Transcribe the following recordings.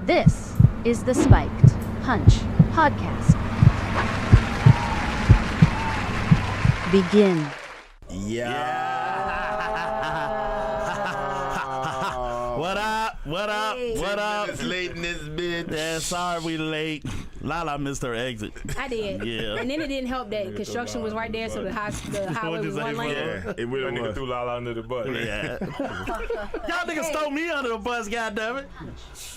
This is the Spiked Punch Podcast. Begin. What up? What up? What up? It's late in this bitch. Yeah, sorry we late. Lala missed her exit. I did. Yeah. And then it didn't help that construction was right there, so the highway was one lane. Yeah, it really was. Threw Lala under the bus. Yeah. Y'all niggas throw me under the bus, goddammit.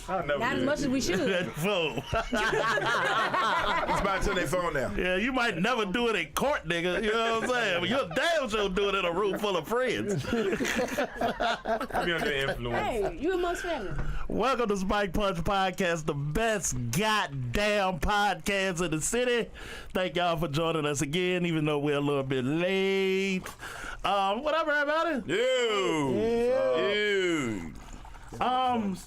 Not as much as we should. That fool. It's about to turn their phone now. Yeah, you might never do it in court, nigga. You know what I'm saying? But you're damn sure do it in a room full of friends. Be under influence. Hey, you amongst family. Welcome to Spike Punch Podcast, the best goddamn podcast in the city. Thank y'all for joining us again, even though we're a little bit late. What up, everybody? You.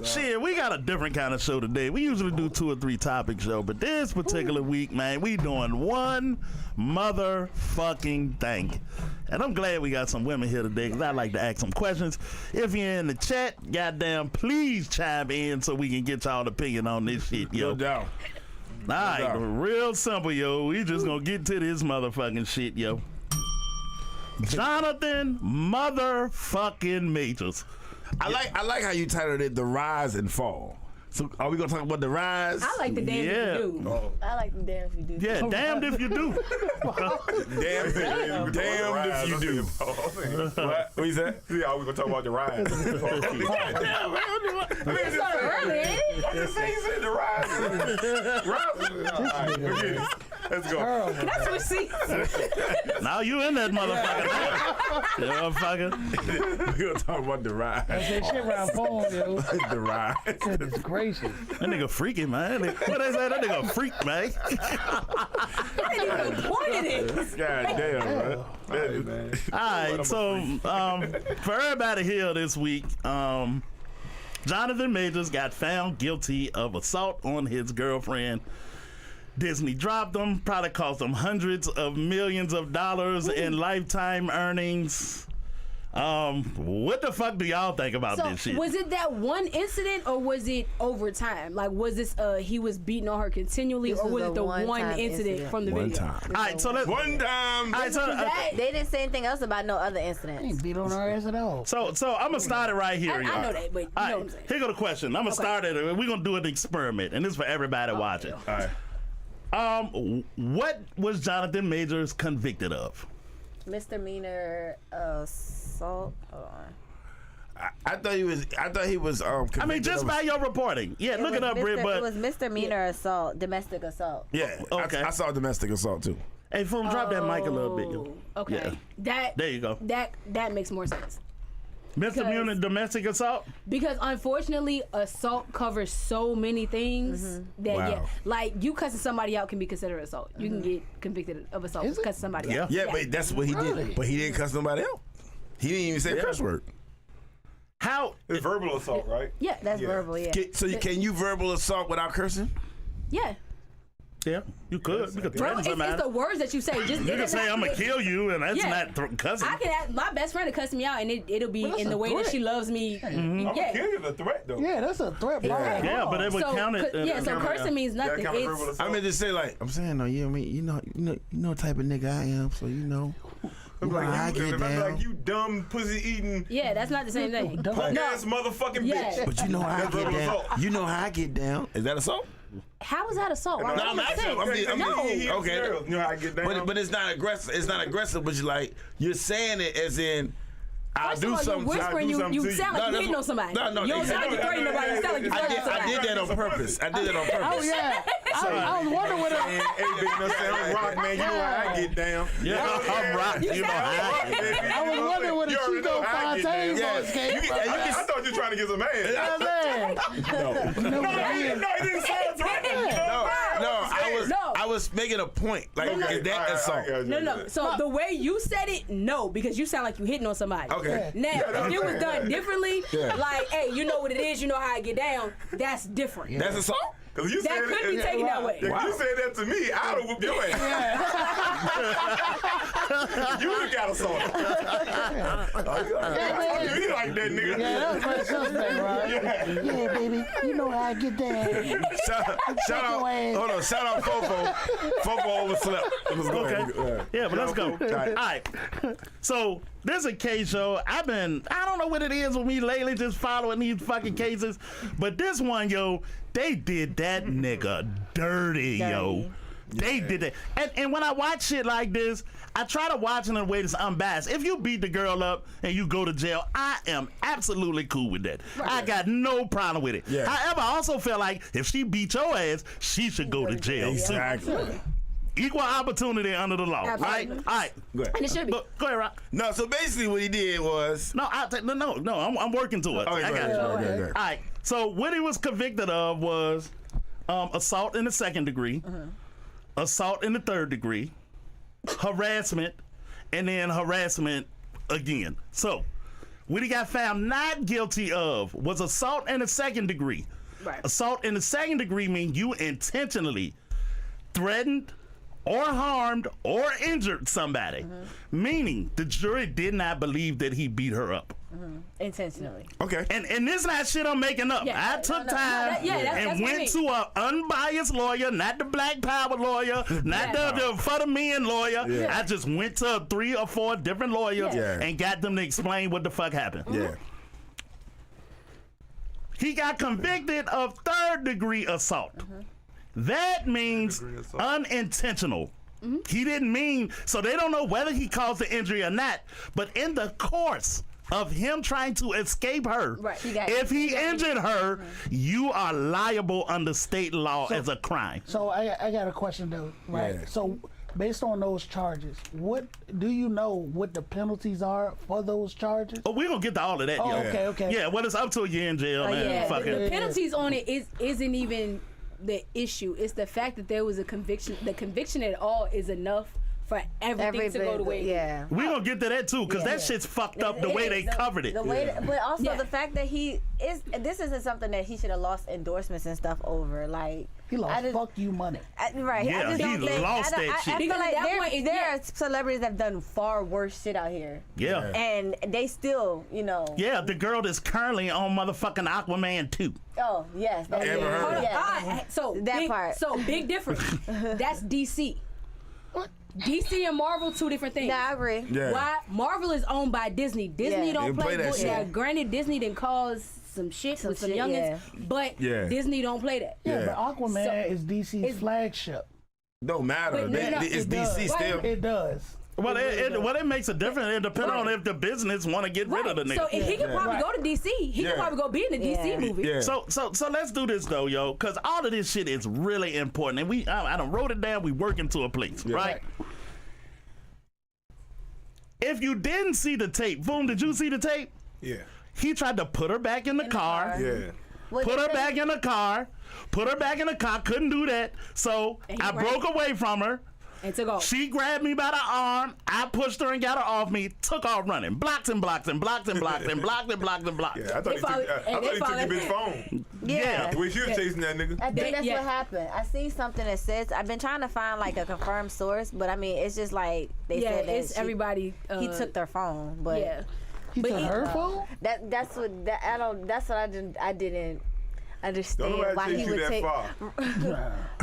Shit, we got a different kind of show today. We usually do 2 or 3 topic show, but this particular week, man, we doing one motherfucking thing. And I'm glad we got some women here today because I'd like to ask some questions. If you're in the chat, goddamn, please chime in so we can get y'all opinion on this shit, yo. No doubt. All right, real simple, yo. We just gonna get to this motherfucking shit, yo. Jonathan motherfucking Majors. I like how you titled it "The Rise and Fall." So are we gonna talk about the rise? I like the damn if you do. I like them damn if you do. Yeah, damned if you do. Damn if you do. What you said? Yeah, we gonna talk about the rise. It's so early, ain't it? I just say you said the rise. Alright, forget it. Let's go. That's what she Now you in that motherfucker. You motherfucker. We're gonna talk about the rise. That shit around phone, yo. The rise. It's gracious. That nigga freaking, man. What they say? That nigga freak, man. didn't even point at it. God damn, bro. All right, so for everybody here this week, Jonathan Majors got found guilty of assault on his girlfriend. Disney dropped him, probably cost him hundreds of millions of dollars in lifetime earnings. What the fuck do y'all think about this shit? Was it that one incident or was it over time? Like, was this he was beating on her continually, or was it the one incident from the video? Time. All right, so let's. One time. All right, so, They didn't say anything else about no other incidents. Ain't beat on our ass at all. so I'm gonna start it right here, I y'all. know that, but you know All what I'm right, saying. here go the question. I'm gonna start it. We're gonna do an experiment, and this is for everybody watching. All right. What was Jonathan Majors convicted of? Misdemeanor assault. Hold on. I thought he was. I mean, just by your reporting. Yeah, look it up, Britt. It But was misdemeanor assault, domestic assault. Yeah. Okay. I saw domestic assault too. hey, Foom, drop that mic a little bit. Yo. Okay. Yeah. There you go. That makes more sense. Misdemeanor domestic assault. Because unfortunately, assault covers so many things that Wow. yeah, like you cussing somebody out can be considered assault. You can get convicted of assault for cussing somebody out. Yeah, but that's what he did. But he didn't cuss nobody out. He didn't even say a curse word. How? It's verbal assault, right? Yeah, That's verbal, yeah. Can you verbal assault without cursing? yeah. Yeah, you could. You could Bro, threaten it's somebody. the words that you say. Just You can say I'm gonna kill you, and that's Yeah. not cussing. I can ask my best friend to cuss me out, and it'll be in the way that she loves me. I'm gonna kill you the threat though. Yeah, that's a threat. Yeah, but it would count it. So cursing means nothing. Count verbal It's assault. I mean, just say like, I'm saying, no, you know what type of nigga I am, so you know how I get down. Like you dumb pussy eating yeah, that's not the same thing. punk ass motherfucking Yeah. bitch. But you know how I That's get verbal down. assault. You know how I get down. Is that assault? How is that assault? Why No, would I'm you asking- say? I'm No. okay. You know how I get down. But it's not aggressive. It's not aggressive. But you're saying it as in I'll First do of all, something. you're whispering. do something You to you. sound like No, you that's hitting on somebody. no, You don't sound like you threatening nobody. You sound like you I threatening did somebody. that on purpose. I did it on purpose. Oh yeah. I was wondering what. Hey, big no sound rock, man. You know how I get down. Yeah, I'm rock. You know how I get. I was wondering what a You already know Chico how I get Fontaine down. voice came from. I thought you were trying to get some ass. You know what I'm saying? No, he didn't sound threatening. I was making a point. Like, is that assault? No. So the way you said it, no, because you sound like you hitting on somebody. Okay. Now, if it was done differently, Yeah. like, hey, you know what it is, you know how I get down, that's different. That's assault? Cause you That said could be taken that way. Yeah, you said that to me, I'd have whooped your ass. You would have got assaulted. You like that nigga. Yeah, that's my suspect, right? Yeah, baby. You know how I get down. Shout out, hold on, shout out Fofo. Fofo overslept. Let's go. Okay. Yeah, but let's go. All right. right. So there's a case, yo. I don't know what it is with me lately, just following these fucking cases. But this one, yo, they did that nigga dirty, yo. They did that. And when I watch shit like this, I try to watch it in a way that's unbiased. If you beat the girl up and you go to jail, I am absolutely cool with that. Right. I got no problem with it. Yeah. However, I also feel like if she beat your ass, she should go to jail. Exactly. Equal opportunity under the law, right? All right. Go ahead. And it should be. Go ahead, Rock. No, so basically what he did was. No, I'm working to it. Okay, I got you. okay. All right. So what he was convicted of was assault in the 2nd degree, assault in the 3rd degree, harassment, and then harassment again. So what he got found not guilty of was assault in the 2nd degree. Right. Assault in the 2nd degree means you intentionally threatened or harmed or injured somebody, meaning the jury did not believe that he beat her up. Intentionally. Okay. And this not shit I'm making up. Yeah. I took time that's and what I went to an unbiased lawyer, not the Black Power lawyer, not the for the men lawyer. Yeah. I just went to 3 or 4 different lawyers Yeah. and got them to explain what the fuck happened. Yeah. He got convicted of 3rd degree assault. That means unintentional. He didn't mean, so they don't know whether he caused the injury or not, but in the course of him trying to escape her, if he injured her, you are liable under state law as a crime. So I got a question though, right? Yeah. So based on those charges, what do you know what the penalties are for those charges? Oh, we're gonna get to all of that, Oh, yo. okay. Yeah, well, it's up to a year in jail, man. Yeah, Fuck the it. penalties on it isn't even the issue. It's the fact that there was a conviction. The conviction at all is enough for everything to go the way. Yeah. We're gonna get to that too, because that shit's fucked up the way they covered it. The way, but also the fact that this isn't something that he should have lost endorsements and stuff over. Like He lost fuck you money. Right. Yeah, I just he don't think, lost that shit. I feel Because like at that point, there are celebrities that have done far worse shit out here. Yeah. And they still, Yeah, the girl that's currently on motherfucking Aquaman 2. Oh, yes. That's Ever heard of it? Yeah. So That big, part. So big difference. That's DC. DC and Marvel, 2 different things. Nah, I agree. Yeah. Why? Marvel is owned by Disney. Disney Yeah. don't They play play that bullshit. shit. Now, granted, Disney didn't cause some shit with some shit, youngins, but Yeah. Disney don't play that. Yeah, but Aquaman So- is DC's flagship. Don't matter. But no, It's it DC does. still. It does. Well, it makes a difference. It depends on if the business want to get rid of the nigga. So if he could probably go to DC. He Yeah. could probably go be in the DC movie. Yeah. So let's do this though, yo, because all of this shit is really important, and I done wrote it down. We working to a place, right? If you didn't see the tape, boom, did you see the tape? Yeah. He tried to put her back in the car. Yeah. Put her back in the car. Put her back in the car. Couldn't do that. So And he I ran. broke away from her. And took off. She grabbed me by the arm. I pushed her and got her off me. Took off running. Blocked and blocked and blocked and blocked and blocked and blocked and blocked. Yeah, I thought he took the bitch phone. Yeah. When she was chasing that nigga. I think that's Yeah. what happened. I seen something that says, I've been trying to find like a confirmed source, but I mean, it's just like they Yeah, said that it's everybody. he took their phone, but Yeah. He took her phone? that's what I didn't understand Don't why nobody he take you would that take. far.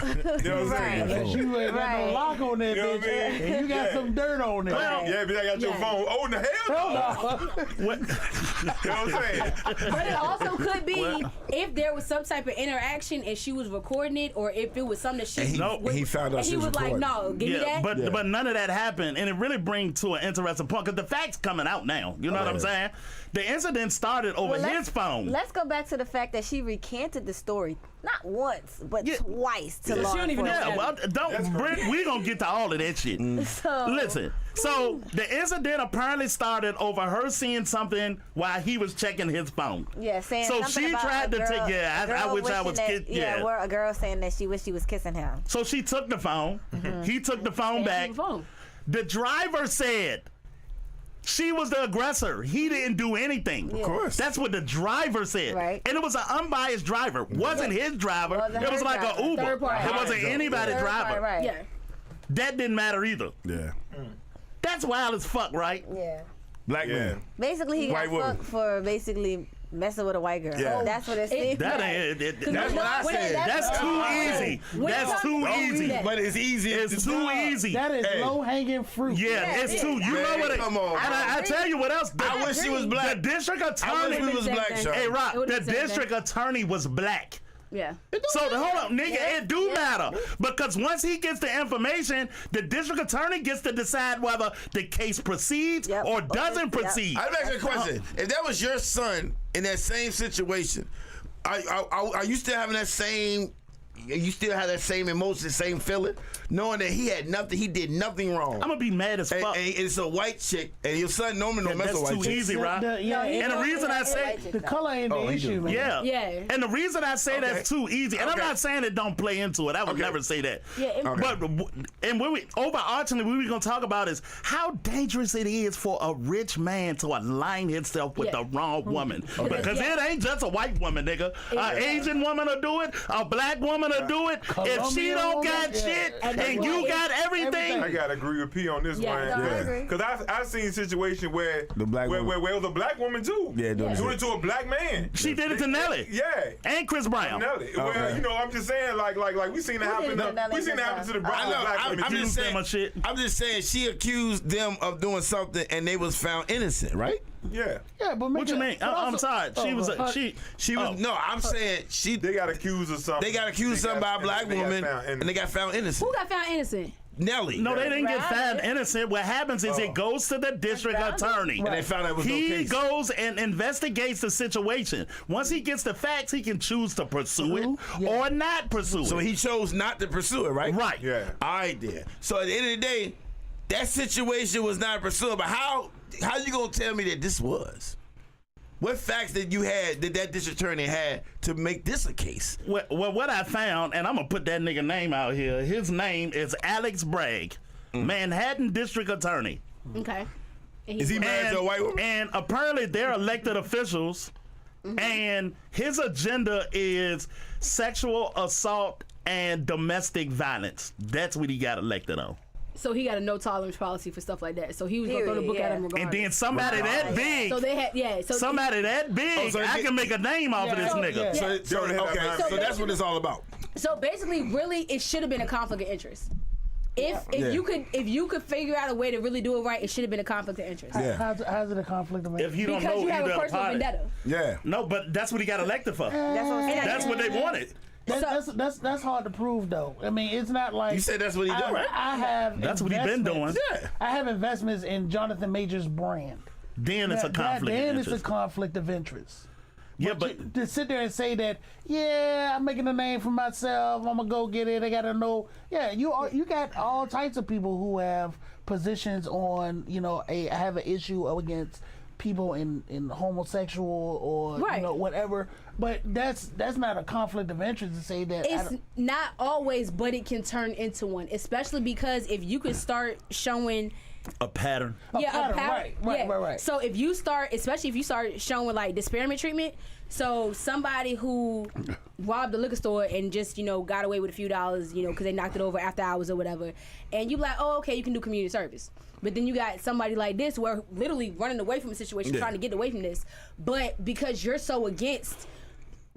You know what I'm saying? Right. You ain't got no Right. lock on that You know what bitch, I mean? and you got Yeah. some dirt on it. Yeah, but I got your Yeah. phone. Oh, in the hell no. What? You know what I'm saying? But it also could be if there was some type of interaction and she was recording it, or if it was something that she he found out and she he was was like, recording. "No, give me Yeah, that." but none of that happened, and it really brings to an interesting point because the facts coming out now. You know what I'm saying? The incident started over his phone. Let's go back to the fact that she recanted the story not once but Yeah. twice to Yeah, law she don't even know enforcement. Yeah, well, don't. Brent, we gonna get to all of that shit. So Listen, so the incident apparently started over her seeing something while he was checking his phone. yeah, saying So something she about tried a to girl, take. Yeah, a girl I wish I wishing was. that, Yeah. where a girl saying that she wished she was kissing him. So she took the phone. He took the phone And back. keep the phone. The driver said She was the aggressor. He didn't do anything. Of course. That's what the driver said. Right. And it was an unbiased driver. Wasn't his driver. Wasn't it was her like driver. an Uber. Third party. It wasn't anybody's driver. Right. Yeah. That didn't matter either. Yeah. That's wild as fuck, right? Yeah. Black man. Basically, he White got woman. fucked for basically messing with a white girl. Yeah. That's what it seems. That ain't. That's what I said. That's too easy. That's too easy. But it's easy. It's too easy. That is Hey. low hanging fruit. Yeah, it's too. You know what? come on. And I tell you what else. I wish she was The black. district I wish attorney. we was Same black, thing. Sean. Hey, Rock. It would've The been the same district attorney was black. Yeah. So hold up, nigga, it do matter because once he gets the information, the district attorney gets to decide whether the case proceeds Yep. or doesn't Yep. proceed. I'd ask you a question. If that was your son in that same situation, are you still having that same? You still have that same emotion, same feeling, knowing that he had nothing, he did nothing wrong. I'm gonna be mad as and, fuck. and it's a white chick, and your son normally don't mess That's with white too chicks. easy, right? Yeah, And the reason I say, the color ain't the he issue, do. man. yeah, Yeah. and the reason I say that's too easy, and I'm Okay. not saying it don't play into it. I would Okay. never say that. Yeah. It, Okay. But and what we overarchingly what we're gonna talk about is how dangerous it is for a rich man to align himself with the wrong woman. Because it ain't just a white woman, nigga. An Asian woman will do it. A black woman will do it. If she Colombian don't woman, got yeah. shit And and you got everything, I gotta agree with P on this Yeah, one. no, I agree. Cause I've seen a situation where The black where woman. it was a black woman too. Yeah, doing doing it. it to a black man. she did it to Nelly Yeah. and Chris Brown. Nelly. Okay. Well, you know, I'm just saying, like we seen it happen. did Nelly We seen it happen to the I brown know. black women. I'm you just say saying. my shit. I'm just saying she accused them of doing something, and they was found innocent, right? Yeah. Yeah, but What you mean? I'm sorry. She was She was no. I'm saying she. They got accused of something. They got accused something by a black they got woman, found and they got found innocent. who got found innocent? Nelly. No, they didn't get Right. found innocent. What happens is it goes to the district attorney. And they found out it was no He case. goes and investigates the situation. Once he gets the facts, he can choose to pursue it or not pursue So it. he chose not to pursue it, right? Right. Yeah. All right, then. So at the end of the day, that situation was not pursued. But how you gonna tell me that this was? What facts that you had that district attorney had to make this a case? Well, what I found, and I'm gonna put that nigga name out here. His name is Alex Bragg, Manhattan District Attorney. Okay. And Is he married to a white woman? And apparently they're elected officials, and his agenda is sexual assault and domestic violence. That's what he got elected on. So he got a no tolerance policy for stuff like that. So he was gonna throw the Period, book at yeah. him regardless. And then somebody that big, So they had So somebody that big, so I can make a name off of this nigga. yeah. So that's what it's all about. So basically, really, it should have been a conflict of interest. If you could figure out a way to really do it right, it should have been a conflict of interest. Yeah. How's it a conflict of interest? If you don't Because know you have either a personal party. vendetta. Yeah. No, but that's what he got elected for. That's what I'm saying. That's what they wanted. That's hard to prove though. I mean, it's not like You said that's what he did, right? I have. That's what he been doing. investments- Yeah. I have investments in Jonathan Major's brand. Then it's a conflict Then of it's a interest. conflict of interest. Yeah, but To sit there and say that, yeah, I'm making a name for myself. I'm gonna go get it. I gotta know. Yeah, you got all types of people who have positions on. I have an issue against people in homosexual or Right. whatever. But that's not a conflict of interest to say that. It's not always, but it can turn into one, especially because if you could start showing a pattern. a pattern, pattern. right. So if you start, especially if you start showing like disparagement treatment, so somebody who robbed a liquor store and just got away with a few dollars, because they knocked it over after hours or whatever, and you like, oh, okay, you can do community service. But then you got somebody like this where literally running away from a situation, trying to get away from this, but because you're so against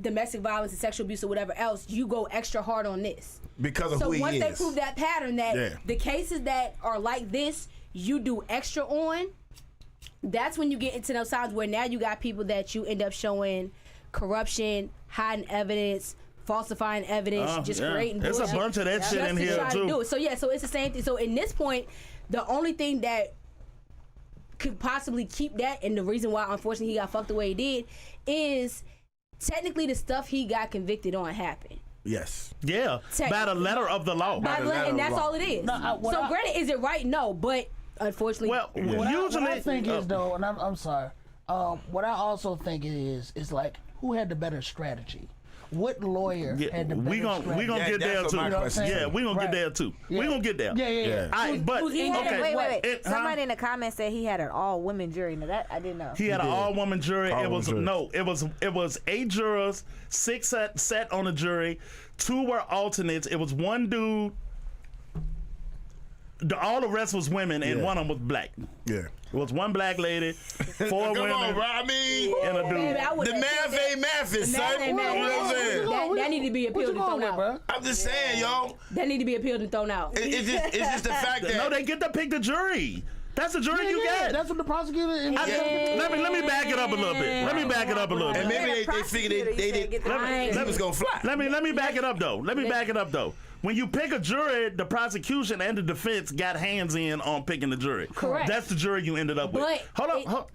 domestic violence and sexual abuse or whatever else, you go extra hard on this. Because of So who he once is. they prove that pattern, that the cases that are like this, you do extra on, that's when you get into those times where now you got people that you end up showing corruption, hiding evidence, falsifying evidence, just creating There's bullshit. a bunch of that shit just in to here try to do too. it. So so it's the same thing. So in this point, the only thing that could possibly keep that, and the reason why unfortunately he got fucked the way he did, is technically the stuff he got convicted on happened. Yes. Yeah, by the letter of the law. And that's all it is. So granted, is it right? No, but unfortunately, Well, What usually I think is though, and I'm sorry. What I also think is like who had the better strategy. what lawyer had the better we gonna strategy? get there That's too. what my question Yeah, we gonna Right. get there too. We Yeah. gonna get there. Yeah. All right, but who's he had? okay. Wait. Somebody in the comments said he had an all-women jury. Now that I didn't know. He had an all-woman jury. It was All-woman it was 8 jurors, 6 sat on the jury, 2 were alternates. It was one dude. All the rest was women, and one of them was black. Yeah. It was one black lady, 4 Come women, on, bro. I mean, and a Baby, dude. I would the have math said ain't mathing, son. ain't You know what I'm saying? that need to be What appealed you and going thrown with, out. bro? I'm just saying, yo. That need to be appealed and thrown out. It's just the fact that No, they get to pick the jury. That's the jury you Yeah, get. that's what the prosecutor. And Let me back it up a little bit. Let me back it up a little and bit. maybe they figured they did. That was gonna fly. Let me back it up though. When you pick a jury, the prosecution and the defense got hands in on picking the jury. Correct. That's the jury you ended up with. But Hold on.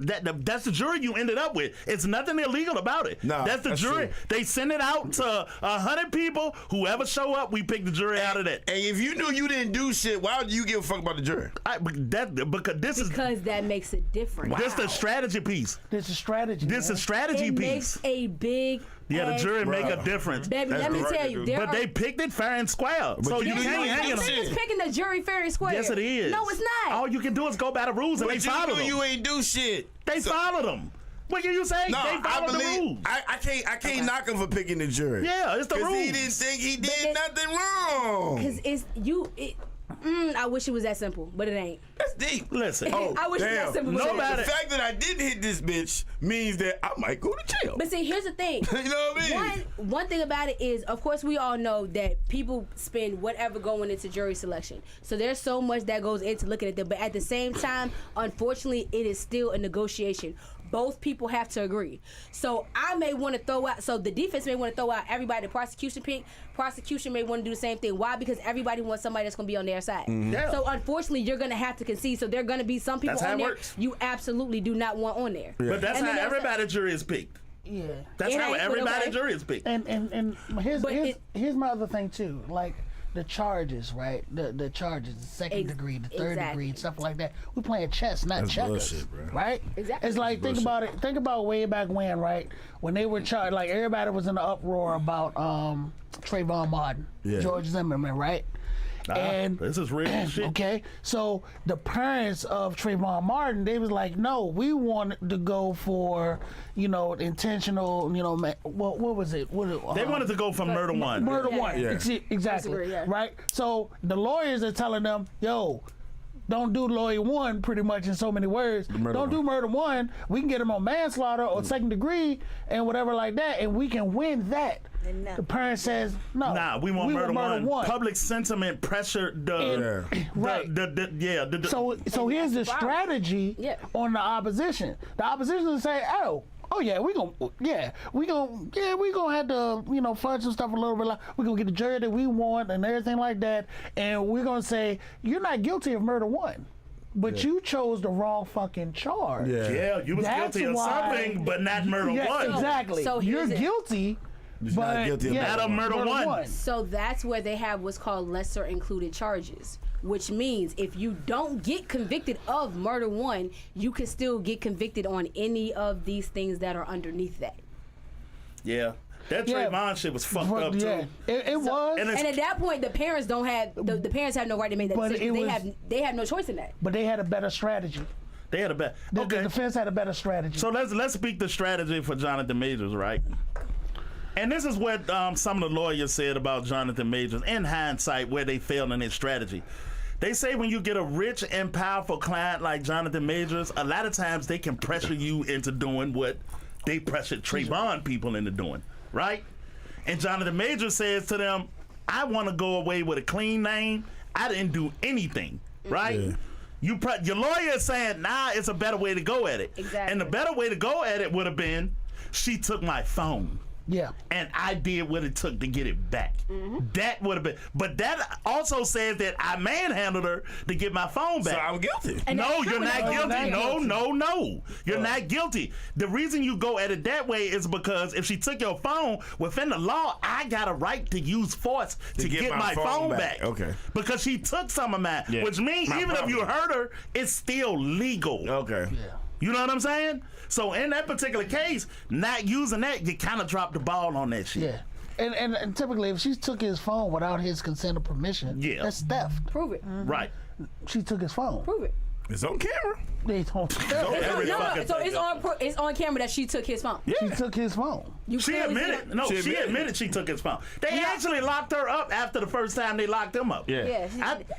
That's the jury you ended up with. It's nothing illegal about it. Nah, that's the that's jury. true. They send it out to 100 people. Whoever show up, we pick the jury out of that. And if you knew you didn't do shit, why would you give a fuck about the jury? Because that makes it different. this the strategy piece. This is strategy. This man. is strategy It piece. makes a big. Yeah, the ass- jury make a difference. Baby, That's let me the right tell to you, do. there But are. they picked it fair and square. So you you can't ain't hang do it on. shit. It's picking the jury fair and square. Yes, it is. No, it's not. All you can do is go by the rules, and But they follow you them. knew you ain't do shit. They followed them. What can you say? No, They I followed the believe rules. I can't knock him for picking the jury. Yeah, it's the Because rules. he didn't think he did they- nothing wrong. Because it's you. I wish it was that simple, but it ain't. That's deep. Listen, I wish it was that damn. simple. but it ain't. Nobody- The fact that I didn't hit this bitch means that I might go to jail. But see, here's the thing. You know what I mean? One thing about it is, of course, we all know that people spend whatever going into jury selection. So there's so much that goes into looking at them. But at the same time, unfortunately, it is still a negotiation. Both people have to agree. So I may want to throw out. So the defense may want to throw out everybody the prosecution pick. Prosecution may want to do the same thing. Why? Because everybody wants somebody that's going to be on their side. Yeah. So unfortunately, you're going to have to concede. So there are going to be some people That's how on it there works. you absolutely do not want on there. but that's And how then everybody's jury is picked. Yeah. That's It how ain't, but everybody's okay. jury is picked. And here's But here's my other thing too. Like the charges, right? The charges, the second degree, the third exactly. degree, stuff like that. We playing chess, not That's checkers, bullshit, bro. right? Exactly. It's like think about it. Think about way back when, right? When they were charged, like everybody was in the uproar about Trayvon Martin, Yeah. George Zimmerman, right? And this is real shit. okay, so the parents of Trayvon Martin, they was like, no, we wanted to go for, intentional, what was it? They wanted to go for murder one. Murder Yeah. one. Yeah. Exactly. Disagree, yeah. Right? So the lawyers are telling them, yo, don't do lawyer one, pretty much in so many words. Don't do murder one. We can get them on manslaughter or second degree and whatever like that, and we can win that. No. The parent says, no. Nah, we want murder one. Public sentiment pressure the Right. So here's the strategy Yeah. on the opposition. The opposition will say, oh yeah, we gonna have to fudge some stuff a little bit. We're gonna get the jury that we want and everything like that, and we're gonna say you're not guilty of murder one, but you chose the wrong fucking charge. Yeah, you was That's guilty of why- something, but not murder Yeah, one. exactly. So you're here's it. guilty, but not guilty of Not of murder one. So that's where they have what's called lesser included charges, which means if you don't get convicted of murder one, you can still get convicted on any of these things that are underneath that. Yeah. That Yeah. Trayvon shit was fucked up yeah, too. it was. And it's- And at that point, the parents don't have the parents have no right to make that But decision. it They have no choice in that. But they had a better strategy. They had a bad. The Okay. defense had a better strategy. So let's speak the strategy for Jonathan Majors, right? And this is what some of the lawyers said about Jonathan Majors in hindsight, where they failed in their strategy. They say when you get a rich and powerful client like Jonathan Majors, a lot of times they can pressure you into doing what they pressured Trayvon people into doing, right? And Jonathan Majors says to them, I want to go away with a clean name. I didn't do anything, right? Your lawyer is saying, nah, it's a better way to go at it. Exactly. And the better way to go at it would have been, she took my phone. yeah. And I did what it took to get it back. That would have been, but that also says that I manhandled her to get my phone back. So I'm guilty. And No, that's you're true, not and guilty. that's No, true. no. You're not guilty. The reason you go at it that way is because if she took your phone, within the law, I got a right to use force to get my phone back. Okay. Because she took some of mine, Yeah. which means My even if you property. hurt her, it's still legal. Okay. You know what I'm saying? So in that particular case, not using that, you kind of dropped the ball on that shit. Yeah. And typically, if she took his phone without his consent or permission, Yeah. that's theft. Prove it. Right. She took his phone. Prove it. It's on camera. They don't. Every fucking So thing. it's on camera that she took his phone. She took his phone. You She clearly see admitted. that? No, She she admitted. admitted she took his phone. They actually locked her up after the first time they locked him up. Yeah,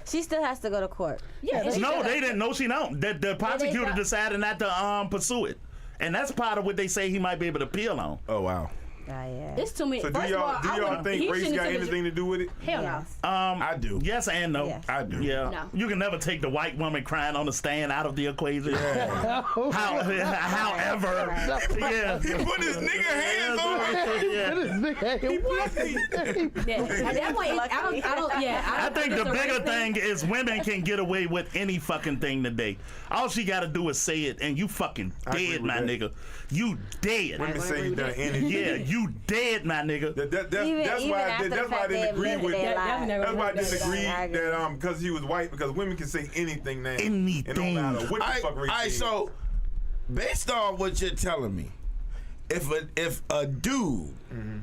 she still has to go to court. Yeah, and she No, said they that. didn't. No, she don't. The prosecutor not. decided not to pursue it, and that's part of what they say he might be able to appeal on. Oh wow. Yeah. It's too many. So do First of all, y'all I wouldn't- think he race shouldn't got have took anything to do with it? Hell no. I do. Yes and no. Yes. I do. Yeah, No. you can never take the white woman crying on the stand out of the equation. However, yeah. He put his nigga hands on her. Yeah. At that point, I don't. Yeah. I think the it's a race bigger thing is women can get away with any fucking thing today. All she got to do is say it, and you fucking agree dead, with my that. nigga. You dead. Women say he done anything. Yeah, you dead, my nigga. That's why I didn't agree with they that. lied. That's why I That's disagree I agree. that because he was white, because women can say anything now. Anything. It don't matter what the fuck race All right, it is. so based on what you're telling me, if a dude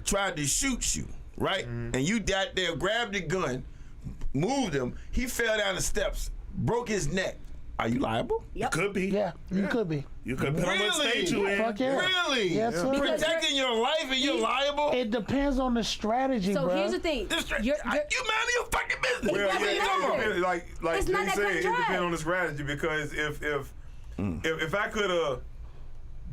tried to shoot you, right, and you got there, grabbed the gun, moved him, he fell down the steps, broke his neck, are you liable? You could be. Yeah, you could be. You could put on what Really? state you in. Fuck yeah. Really? Yes, sir. Because Protecting your life and you're liable? It depends on the strategy, So bro. here's the thing. This- You're- you mind your fucking business. Well, doesn't yeah, matter. like It's Jay not that said, cut it and dry. depends on the strategy, because if I could have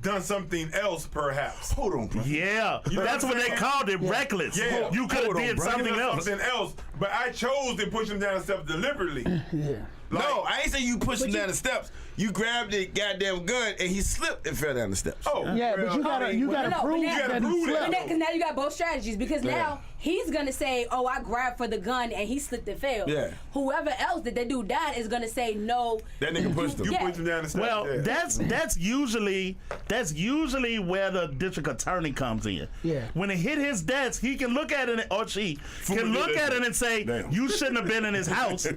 done something else, perhaps. Hold on, bro. Yeah, know that's what what I'm they saying? called it, reckless. Yeah. You could have Hold on, did bro. something else. Something else, but I chose to push him down the steps deliberately. Yeah. No, I ain't say you pushed him down the steps. You grabbed the goddamn gun and he slipped and fell down the steps. Oh, Yeah, but you gotta No, prove but that prove he that. slept. Because now you got both strategies. Because now he's gonna say, "Oh, I grabbed for the gun and he slipped and fell." Yeah. Whoever else that dude died is gonna say, "No." That nigga pushed him. You Yeah. pushed him down the steps. Well, yeah. that's usually where the district attorney comes in. Yeah. When it hit his desk, he can look at it, or she can look at it and say, Damn. "You shouldn't have been in his house.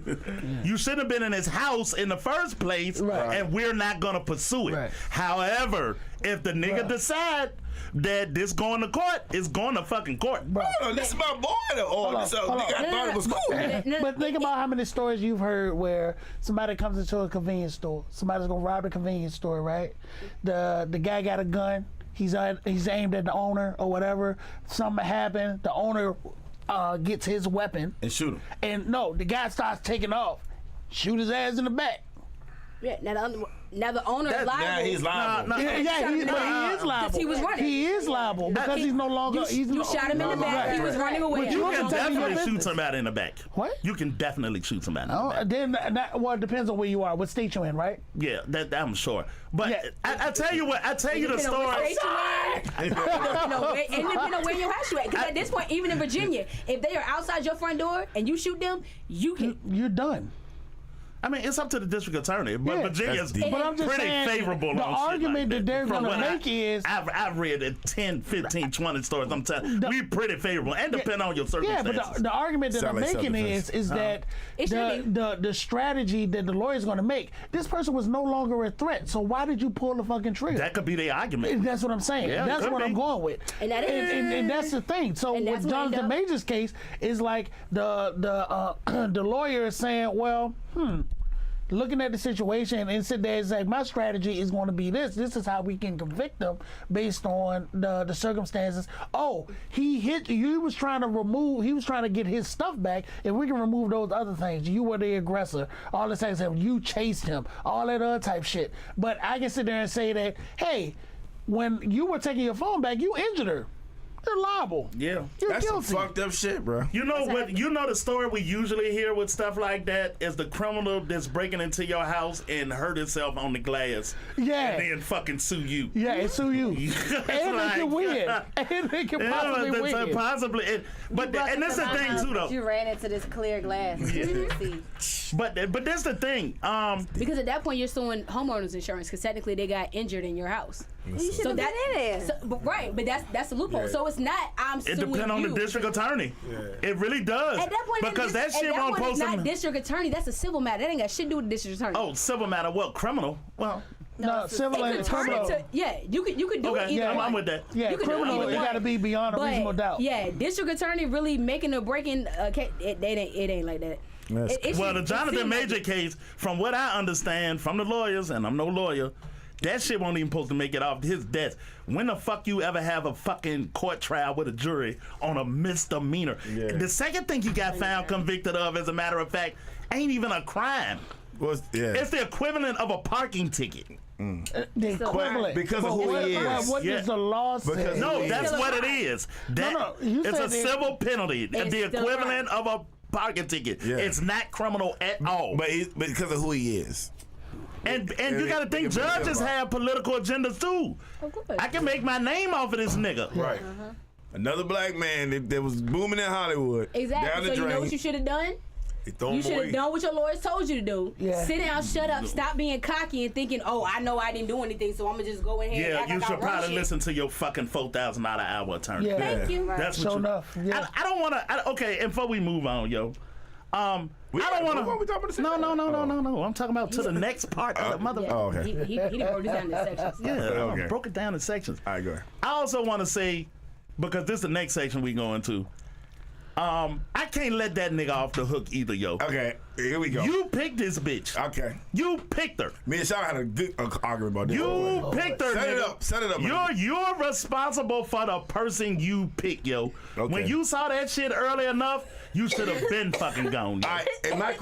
You shouldn't have been in his house in the first place, Right. and we're not gonna pursue it." Right. However, if the nigga decide that this going to court, it's going to fucking court. Hold on, this is my boy. Oh, this hold on. nigga, I thought it was cool. But think about how many stories you've heard where somebody comes into a convenience store. Somebody's gonna rob the convenience store, right? The guy got a gun. He's aimed at the owner or whatever. Something happened. The owner gets his weapon, And shoot him. and no, the guy starts taking off. Shoot his ass in the back. Yeah. Now the owner is liable. Now he's liable. Nah, Yeah, shot him he in the back. is liable. 'Cause he was running. He is liable because he's no longer. You shot him in the back. He was running away. But You you can can tell me your definitely shoot business. somebody in the back. What? You can definitely shoot somebody in the Oh, back. then well, it depends on where you are, what state you're in, right? Yeah, that I'm sure. But Yeah. I tell you what, I tell you the Depending on what story. state you in. And depending on where your house you at. Because at this point, even in Virginia, if they are outside your front door and you shoot them, you can. You're done. I mean, it's up to the district attorney, but Yeah. Virginia's That's deep. But I'm just pretty saying, favorable the on shit argument like that they're From gonna what make is- I've read it 10, 15, 20 stories. I'm telling we pretty favorable, and depend on your Yeah, circumstances. but the argument that Sound I'm like making self-defense. is that It should the strategy that the lawyer's going to make, this person was no longer a threat, so why did you pull the fucking trigger? That could be the argument. That's what I'm saying. Yeah, it that's could what be. I'm going with. And that is- and that's the thing. So And that's with what Jonathan end up- Major's case is like the lawyer is saying, well, looking at the situation and sit there and say, my strategy is going to be this. This is how we can convict them based on the circumstances. Oh, he hit you. He was trying to get his stuff back. If we can remove those other things, you were the aggressor. All this type of stuff. You chased him. All that other type shit. But I can sit there and say that, hey, when you were taking your phone back, you injured her. You're liable. Yeah. You're That's some guilty. fucked up shit, bro. You know what? You know the story we usually hear with stuff like that is the criminal that's breaking into your house and hurt himself on the glass, Yeah. and then fucking sue you. Yeah, and sue you. And they can win. And they can possibly that's win. possibly. And that's the thing too, though. You ran into this clear glass. See. But that's the thing. Because at that point, you're suing homeowners insurance because technically they got injured in your house. You should have been in there. But that's the loophole. Yeah. So it's not I'm It suing depends on you. the district attorney. It really does. At that point, because that shit at won't point, post it's not them. district attorney. That's a civil matter. That ain't got shit to do with the district attorney. Oh, civil matter. Well, criminal. Well, No, civil It and could turn criminal. into you could do it Okay, either. I'm with that. Yeah, You can do criminal, either it one. got to be beyond a reasonable doubt. Yeah, district attorney really making or breaking. It ain't like that. Well, the Jonathan Major case, from what I understand from the lawyers, and I'm no lawyer, that shit won't even supposed to make it off his desk. When the fuck you ever have a fucking court trial with a jury on a misdemeanor? Yeah. The second thing he got found convicted of, as a matter of fact, ain't even a crime. It's the equivalent of a parking ticket. The equivalent. because of who he is. What Yeah. does the law say? Because No, Yeah. that's Still a what it crime. is. That, No, you it's a said it- civil penalty. It's The still a equivalent of a parking ticket. Yeah. It's not criminal at all. But because of who he is. And you gotta think judges have political agendas too. Of course. I can make my name off of this nigga. Right. Another black man that was booming in Hollywood. Exactly. Down the So you drain. know what you should have done? He throw You him should have away. done what your lawyers told you to do. Yeah. Sit down, shut up, stop being cocky and thinking, oh, I know I didn't do anything, so I'm gonna just go ahead and Yeah, act you like I should run probably shit. listen to your fucking $4,000 an hour attorney. Yeah. Thank you. That's what Sure you. enough. Yeah. I don't want to. Okay, and before we move on, yo, I don't want what we talking about? to. No. I'm talking about to the next part of the mother. Yeah. Oh, okay. He done broke this down into sections. Yeah, Okay. I broke it down in sections. All right, go ahead. I also want to say, because this is the next section we go into. I can't let that nigga off the hook either, yo. Okay, here we go. You picked this bitch. Okay. You picked her. Me and Sean had a good argument about this. You picked her, Set it nigga. up. Set it up. man. You're responsible for the person you pick, yo. Okay. When you saw that shit early enough, you should have been fucking gone. Yo. All right, and my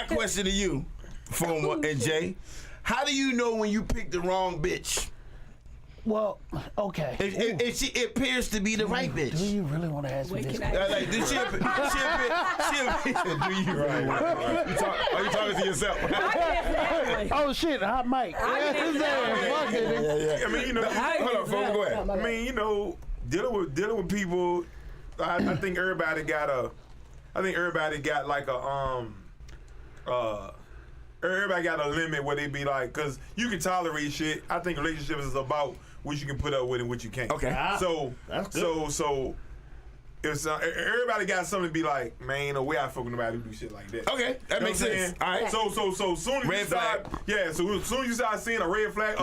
question to you, Former and Jay, how do you know when you picked the wrong bitch? Well, okay. It appears to be the right Do bitch. you really want to ask me Wait, this? can I- Like, do she appear? Do you really? Are you talking to yourself? I can answer that one. Oh shit, hot mic. I Yeah, can his answer ass. that Fuck it. I mean, you know, Hold on, Former, go ahead. I mean, you know, dealing with people. I think everybody got like a everybody got a limit where they be like, cause you can tolerate shit. I think relationships is about what you can put up with and what you can't. Okay. So That's good. so if everybody got something to be like, man, ain't no way I fucking nobody do shit like that. Okay, that You know makes what I'm sense. saying? All right. So soon as Red you start, flag. yeah. So as soon as you start seeing a red flag,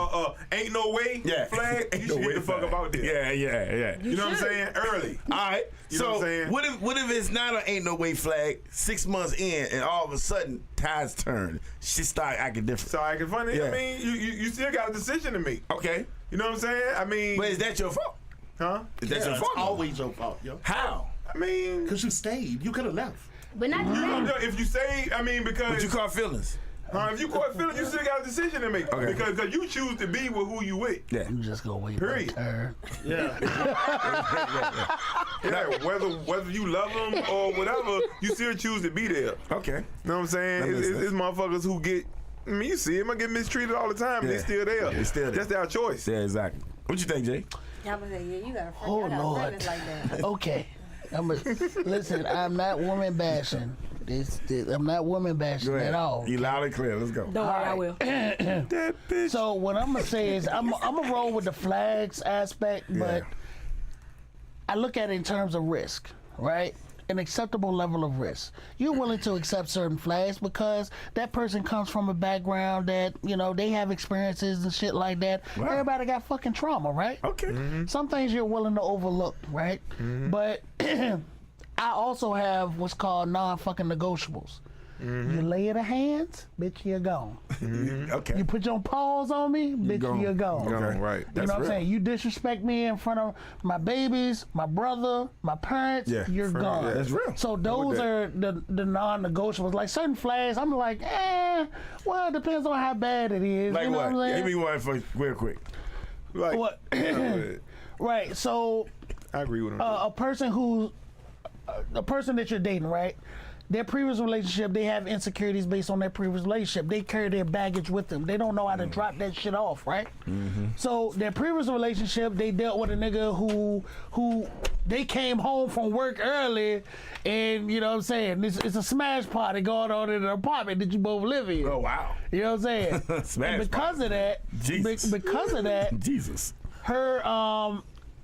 ain't no way Yeah. flag, you Ain't should no get the way fuck flag. about this. Yeah. You know what I'm should. saying? Early. All right. You know So what I'm saying? what if it's not an ain't no way flag? 6 months in, and all of a sudden tides turn. She start acting different. So I can funny. Yeah. I mean, you still got a decision to make. Okay. You know what I'm saying? I mean, But is that your fault? huh? Is that your It's fault? always your fault, yo. How? I mean, Because you stayed. You could have left. But not you that. know, if you say, I mean, But because you caught feelings. if you caught feeling, you still got a decision to make. Okay. Because you choose to be with who you with. Yeah. I'm just gonna wait Period. my turn. Yeah. Yeah, whether you love them or whatever, you still choose to be there. Okay. You know what I'm saying? That makes It's sense. motherfuckers who get. I mean, you see them, I get mistreated all the time, and Yeah. they still there. They still there. That's their choice. Yeah, exactly. What you think, Jay? Yeah, I'm gonna say, yeah, you got a friend. Oh, I got Lord. friends like that. Okay. Listen, I'm not woman bashing. I'm not woman bashing at all. You loud and clear. Let's go. Don't worry, I will. That bitch. So what I'm gonna say is I'm gonna roll with the flags aspect, but I look at it in terms of risk, right? An acceptable level of risk. You're willing to accept certain flags because that person comes from a background that, you know, they have experiences and shit like that. Wow. Everybody got fucking trauma, right? Okay. Some things you're willing to overlook, right? But I also have what's called non-fucking negotiables. You lay the hands, bitch, you're gone. Okay. You put your paws on me, bitch, you're gone. Okay. Right. You know what I'm saying? You disrespect me in front of my babies, my brother, my parents, Yeah, you're gone. yeah, that's real. So those are the non-negotiables. Like certain flags, I'm like, well, it depends on how bad it is. Like you know what? what I'm Give saying? me one for real quick. Like, What? Right. So I agree with him. a person that you're dating, right? Their previous relationship, they have insecurities based on their previous relationship. They carry their baggage with them. They don't know how to drop that shit off, right? So their previous relationship, they dealt with a nigga who they came home from work early, and you know what I'm saying? It's a smash party going on in an apartment that you both live in. Oh wow. You know what I'm saying? Smash And because party. of that, Jesus. because of that, Jesus. her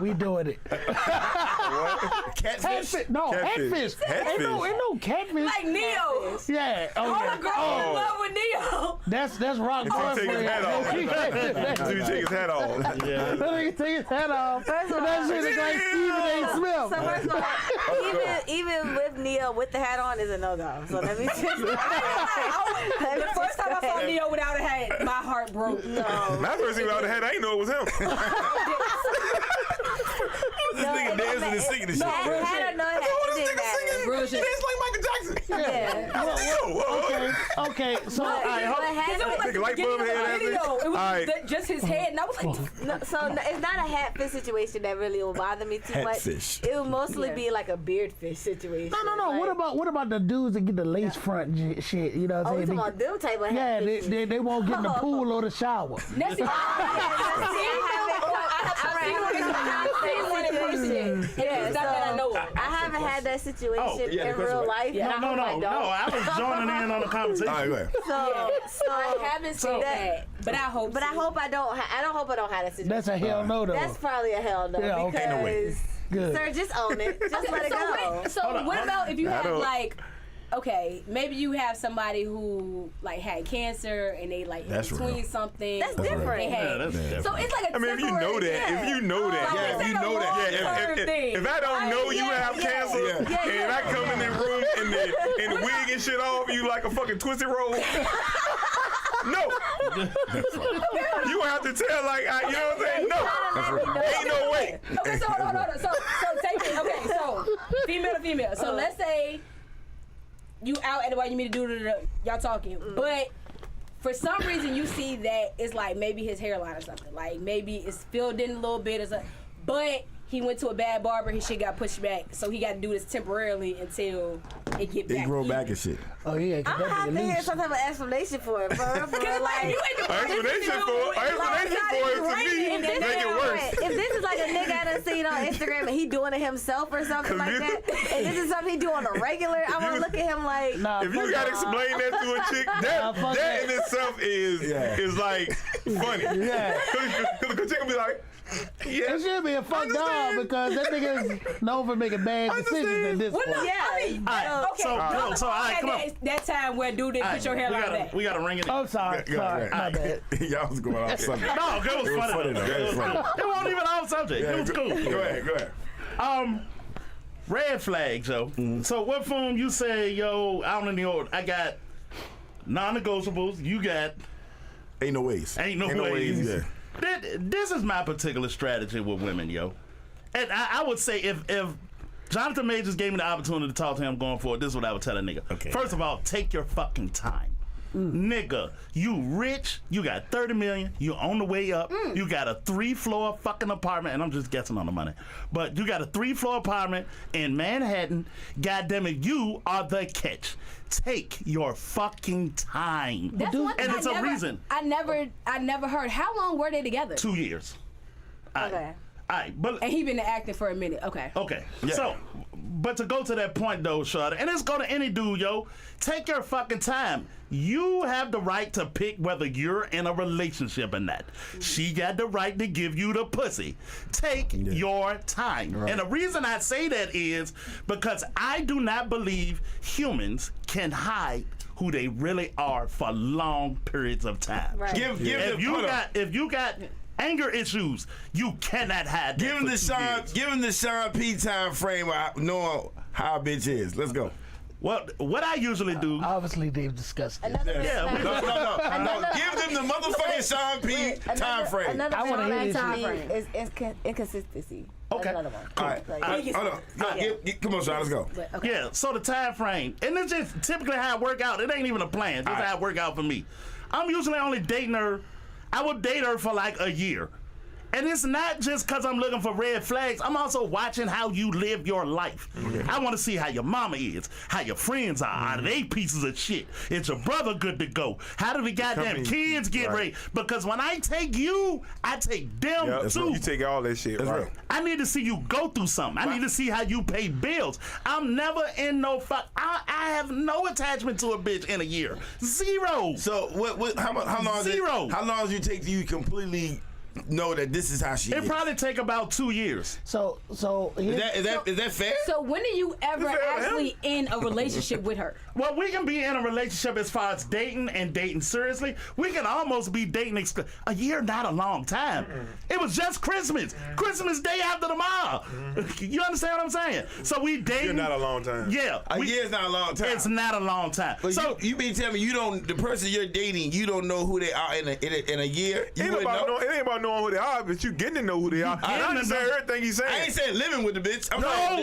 We doing it. Catfish? No, Catfish. catfish. Ain't no catfish. Like Neo. Yeah. Oh, All yeah. the girls in love with Neo. That's rock Until he take his hat off. Until he take his hat off. Yeah. Take his hat off. First of all, That shit is like Stephen A. Smith. So first of all, even with Neo with the hat on is a no-go. So let me just. The first time I saw Neo without a hat, my heart broke. No. My first thing about the hat, I didn't know it was him. This nigga dancing and singing and shit. Hat or no hat, it didn't matter. Real shit. Dance like Michael Jackson. Yeah. Okay. So, all right, hold on. But hat, Nigga light bulb head ass Video, nigga. it was Alright. just his head, and I was like, it's not a hat fish situation that really will bother me too much. Hatfish. It will mostly be like a beard fish situation. No. Like, What about the dudes that get the lace front shit? You know what Oh, I'm we saying? talking about them type of Yeah, hat fishes. they won't get in the pool or the shower. Nessie, I haven't had that situation Oh, yeah, in real life. Yeah. and I hope I don't. I was joining in on the conversation. All right, go ahead. So I haven't seen that, but I hope. But I hope I don't. I don't hope I don't have that situation. That's a hell no, though. That's probably a hell no. Yeah, okay, because no way. Good. sir, just own it. Just let it go. What about if you have don't- like, okay, maybe you have somebody who like had cancer and they like in That's between real. something. That's different. They had, Yeah, that's different. so it's like a I mean, if you know that, Yeah. if you know that, Like, Yeah, it's if you like a know that, long-term thing. if I don't know you have cancer and I come in the room and the wig and shit off you like a fucking twisted roll. No. You gonna have to tell like, you know what I'm saying? No. Ain't no way. Okay, so hold on. So take it. Okay, so female to female. So let's say you out at the way you mean to do y'all talking, but for some reason you see that it's like maybe his hairline or something. Like maybe it's filled in a little bit or something. But he went to a bad barber, his shit got pushed back, so he got to do this temporarily until it get back. He grow back and shit. Oh yeah, I'm gonna have to hear some type of explanation for it, bro. Like, you ain't the Explanation for it to me If make it worse. If this is like a nigga I done seen on Instagram and he doing it himself or something like that, and this is something he do on a regular, I want to look at him like. Nah, If you gotta explain that to a chick, that in itself is like funny. Yeah. Cause the chick will be like, yeah. It should be a fuck dog because that nigga is known for making bad decisions at this Well, point. no, Yeah. I mean, All right, okay. so, y'all all right, come on. that time where dude didn't put your hairline back. We gotta ring it in. I'm sorry. Sorry. My bad. Y'all was going off something. No, it was funny though. It was funny. It wasn't even off subject. It was cool. Go ahead. Red flags, yo. So what form you say, yo, out in the old, I got non-negotiables, you got Ain't no ways. ain't no ways. This is my particular strategy with women, yo. And I would say if Jonathan Majors gave me the opportunity to talk to him going forward, this is what I would tell a nigga. Okay. First of all, take your fucking time. Nigga, you rich, you got 30 million, you on the way up, you got a 3-floor fucking apartment, and I'm just guessing on the money, but you got a 3-floor apartment in Manhattan. Goddamn it, you are the catch. Take your fucking time. That's one thing And it's I a never, reason. I never heard. How long were they together? 2 years. Okay. All right, but And he been acting for a minute. Okay. okay. Yeah. So, but to go to that point though, Shawty, and it's go to any dude, yo. Take your fucking time. You have the right to pick whether you're in a relationship or not. She got the right to give you the pussy. Take your time. Right. And the reason I say that is because I do not believe humans can hide who they really are for long periods of time. Right. Give If the you got anger issues, you cannot hide that. Give him for the 2 Sean. years. Give him the Sean P time frame. Knowing how a bitch is. Let's go. Well, what I usually do. Obviously, they've discussed this. Yeah, we- No. Give them the motherfucking Sean P time frame. Another I wanna one hear this actually shit. is inconsistency. Okay. That's another one. All right. Like, Hold on. Come on, Sean. Let's go. But, okay. Yeah, so the time frame, and it's just typically how it work out. It ain't even a plan, just how it work out for me. I'm usually only dating her. I would date her for like a year. And it's not just because I'm looking for red flags. I'm also watching how you live your life. I want to see how your mama is, how your friends are. Are they pieces of shit? Is your brother good to go? How do the goddamn Company. kids get Right. raised? Because when I take you, I take them Yeah, too. you take all that shit. That's Right. real. I need to see you go through something. I need to see how you pay bills. I'm never in no fuck. I have no attachment to a bitch in a year. Zero. So how long? Zero. How long does it take you completely know that this is how she It is. probably take about 2 years. So Is that fair? So when are you ever actually in a relationship with her? Well, we can be in a relationship as far as dating and dating seriously. We can almost be dating a year, not a long time. It was just Christmas. Christmas day after tomorrow. You understand what I'm saying? So we dating. You're not a long time. Yeah. A year's not a long time. It's not a long time. But So you mean tell me the person you're dating, you don't know who they are in a year? You wouldn't know? It ain't about knowing who they are, but you getting to know who they are. I understand everything he's saying. I ain't saying living with the bitch. I'm No, saying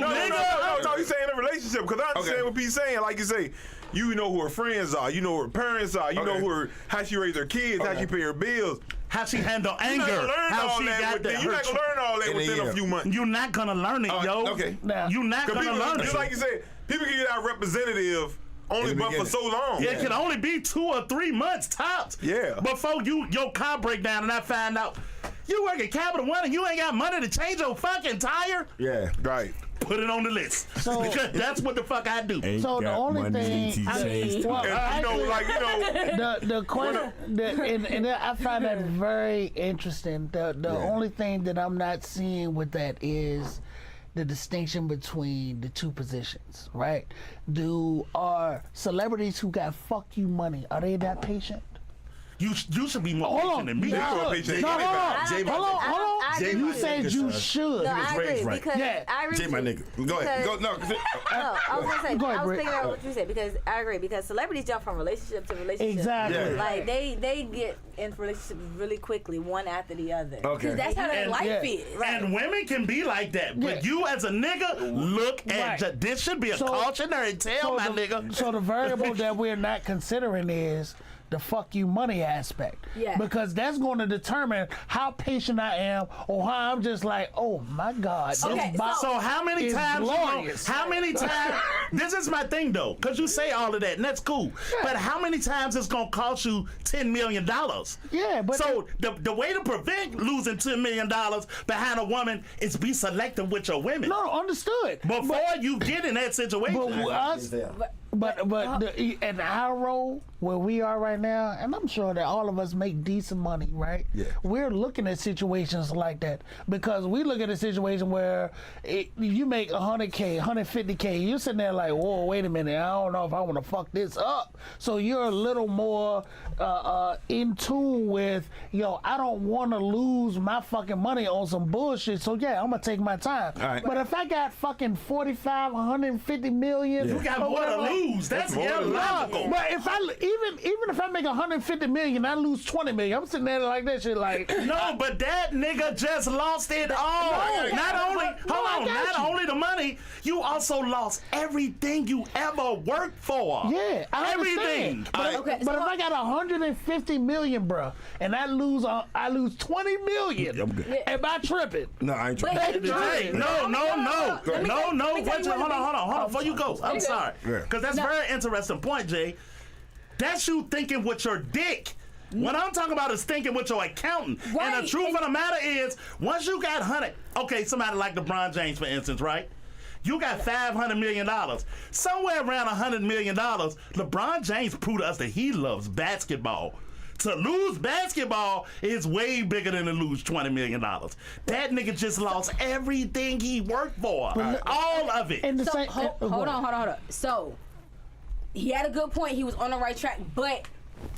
he's saying in a relationship. Because I understand what P's saying. Like you say, you know who her friends are. You know who her parents are. You know how she raised her kids, how she pay her bills. how she handle anger, You're not how gonna she got that. You're not gonna learn all that in a within year. a few months. You're not gonna learn it, yo. Okay. Now, You're not gonna learn it. Just like you said, people can get out representative only In the but for beginning. so long. It can only be 2 or 3 months tops. Yeah. Before your car break down and I find out you work at Capital One and you ain't got money to change your fucking tire. Yeah. Right. Put it on the list. So- because that's what the fuck I do. So the only thing, well, And, the question, and I find that very interesting. The only thing that I'm not seeing with that is the distinction between the two positions, right? Are celebrities who got fuck you money, are they that patient? You should be more Hold patient on. than me. No, hold on. I agree You with said you should. No, I agree raised right. because Yeah. I agree. Jay, my nigga. Go ahead. Go, no. No, I was gonna say. Go ahead, I was Britt. thinking about what you said because I agree because celebrities jump from relationship to relationship. Exactly. Yeah. Like they get in relationships really quickly, one after the other. Okay. Because that's how their And- life Yeah. is. And women can be like that. But you as a nigga, look at Right. this should be a So- cautionary tale, my nigga. So the variable that we're not considering is the fuck you money aspect. Yeah. Because that's going to determine how patient I am or how I'm just like, oh my God. This Okay, box So how many is times? glorious. How many times? This is my thing though, because you say all of that, and that's cool. But how many times it's gonna cost you $10 million? Yeah, but so the way to prevent losing $10 million behind a woman is be selective with your women No, understood. before you get in that situation. But us, in our role where we are right now, and I'm sure that all of us make decent money, right? Yeah. We're looking at situations like that because we look at a situation where you make $100K, $150K, you're sitting there like, whoa, wait a minute, I don't know if I want to fuck this up. So you're a little more in tune with, I don't want to lose my fucking money on some bullshit. So yeah, I'm gonna take my time. All right. But if I got fucking 45, 150 million, you got or more to whatever, lose. That's more to lose. illogical. but if I even if I make 150 million, I lose 20 million. I'm sitting there like that shit, like No, but that nigga just lost it all. Not only the money, you also lost everything you ever worked for. yeah, I everything. understand. But if I got 150 million, bro, and I lose 20 million, I'm good. am I tripping? No, I ain't trying. Hey, Hey, no. Hold on. Before you go, I'm sorry. Yeah. Because that's a very interesting point, Jay. That's you thinking with your dick. What I'm talking about is thinking with your accountant. And Right. the truth of the matter is, once you got somebody like LeBron James, for instance, right? You got $500 million. Somewhere around $100 million, LeBron James proved to us that he loves basketball. To lose basketball is way bigger than to lose $20 million. That nigga just lost everything he worked for. All of it. And the So same. hold on. So he had a good point. He was on the right track, but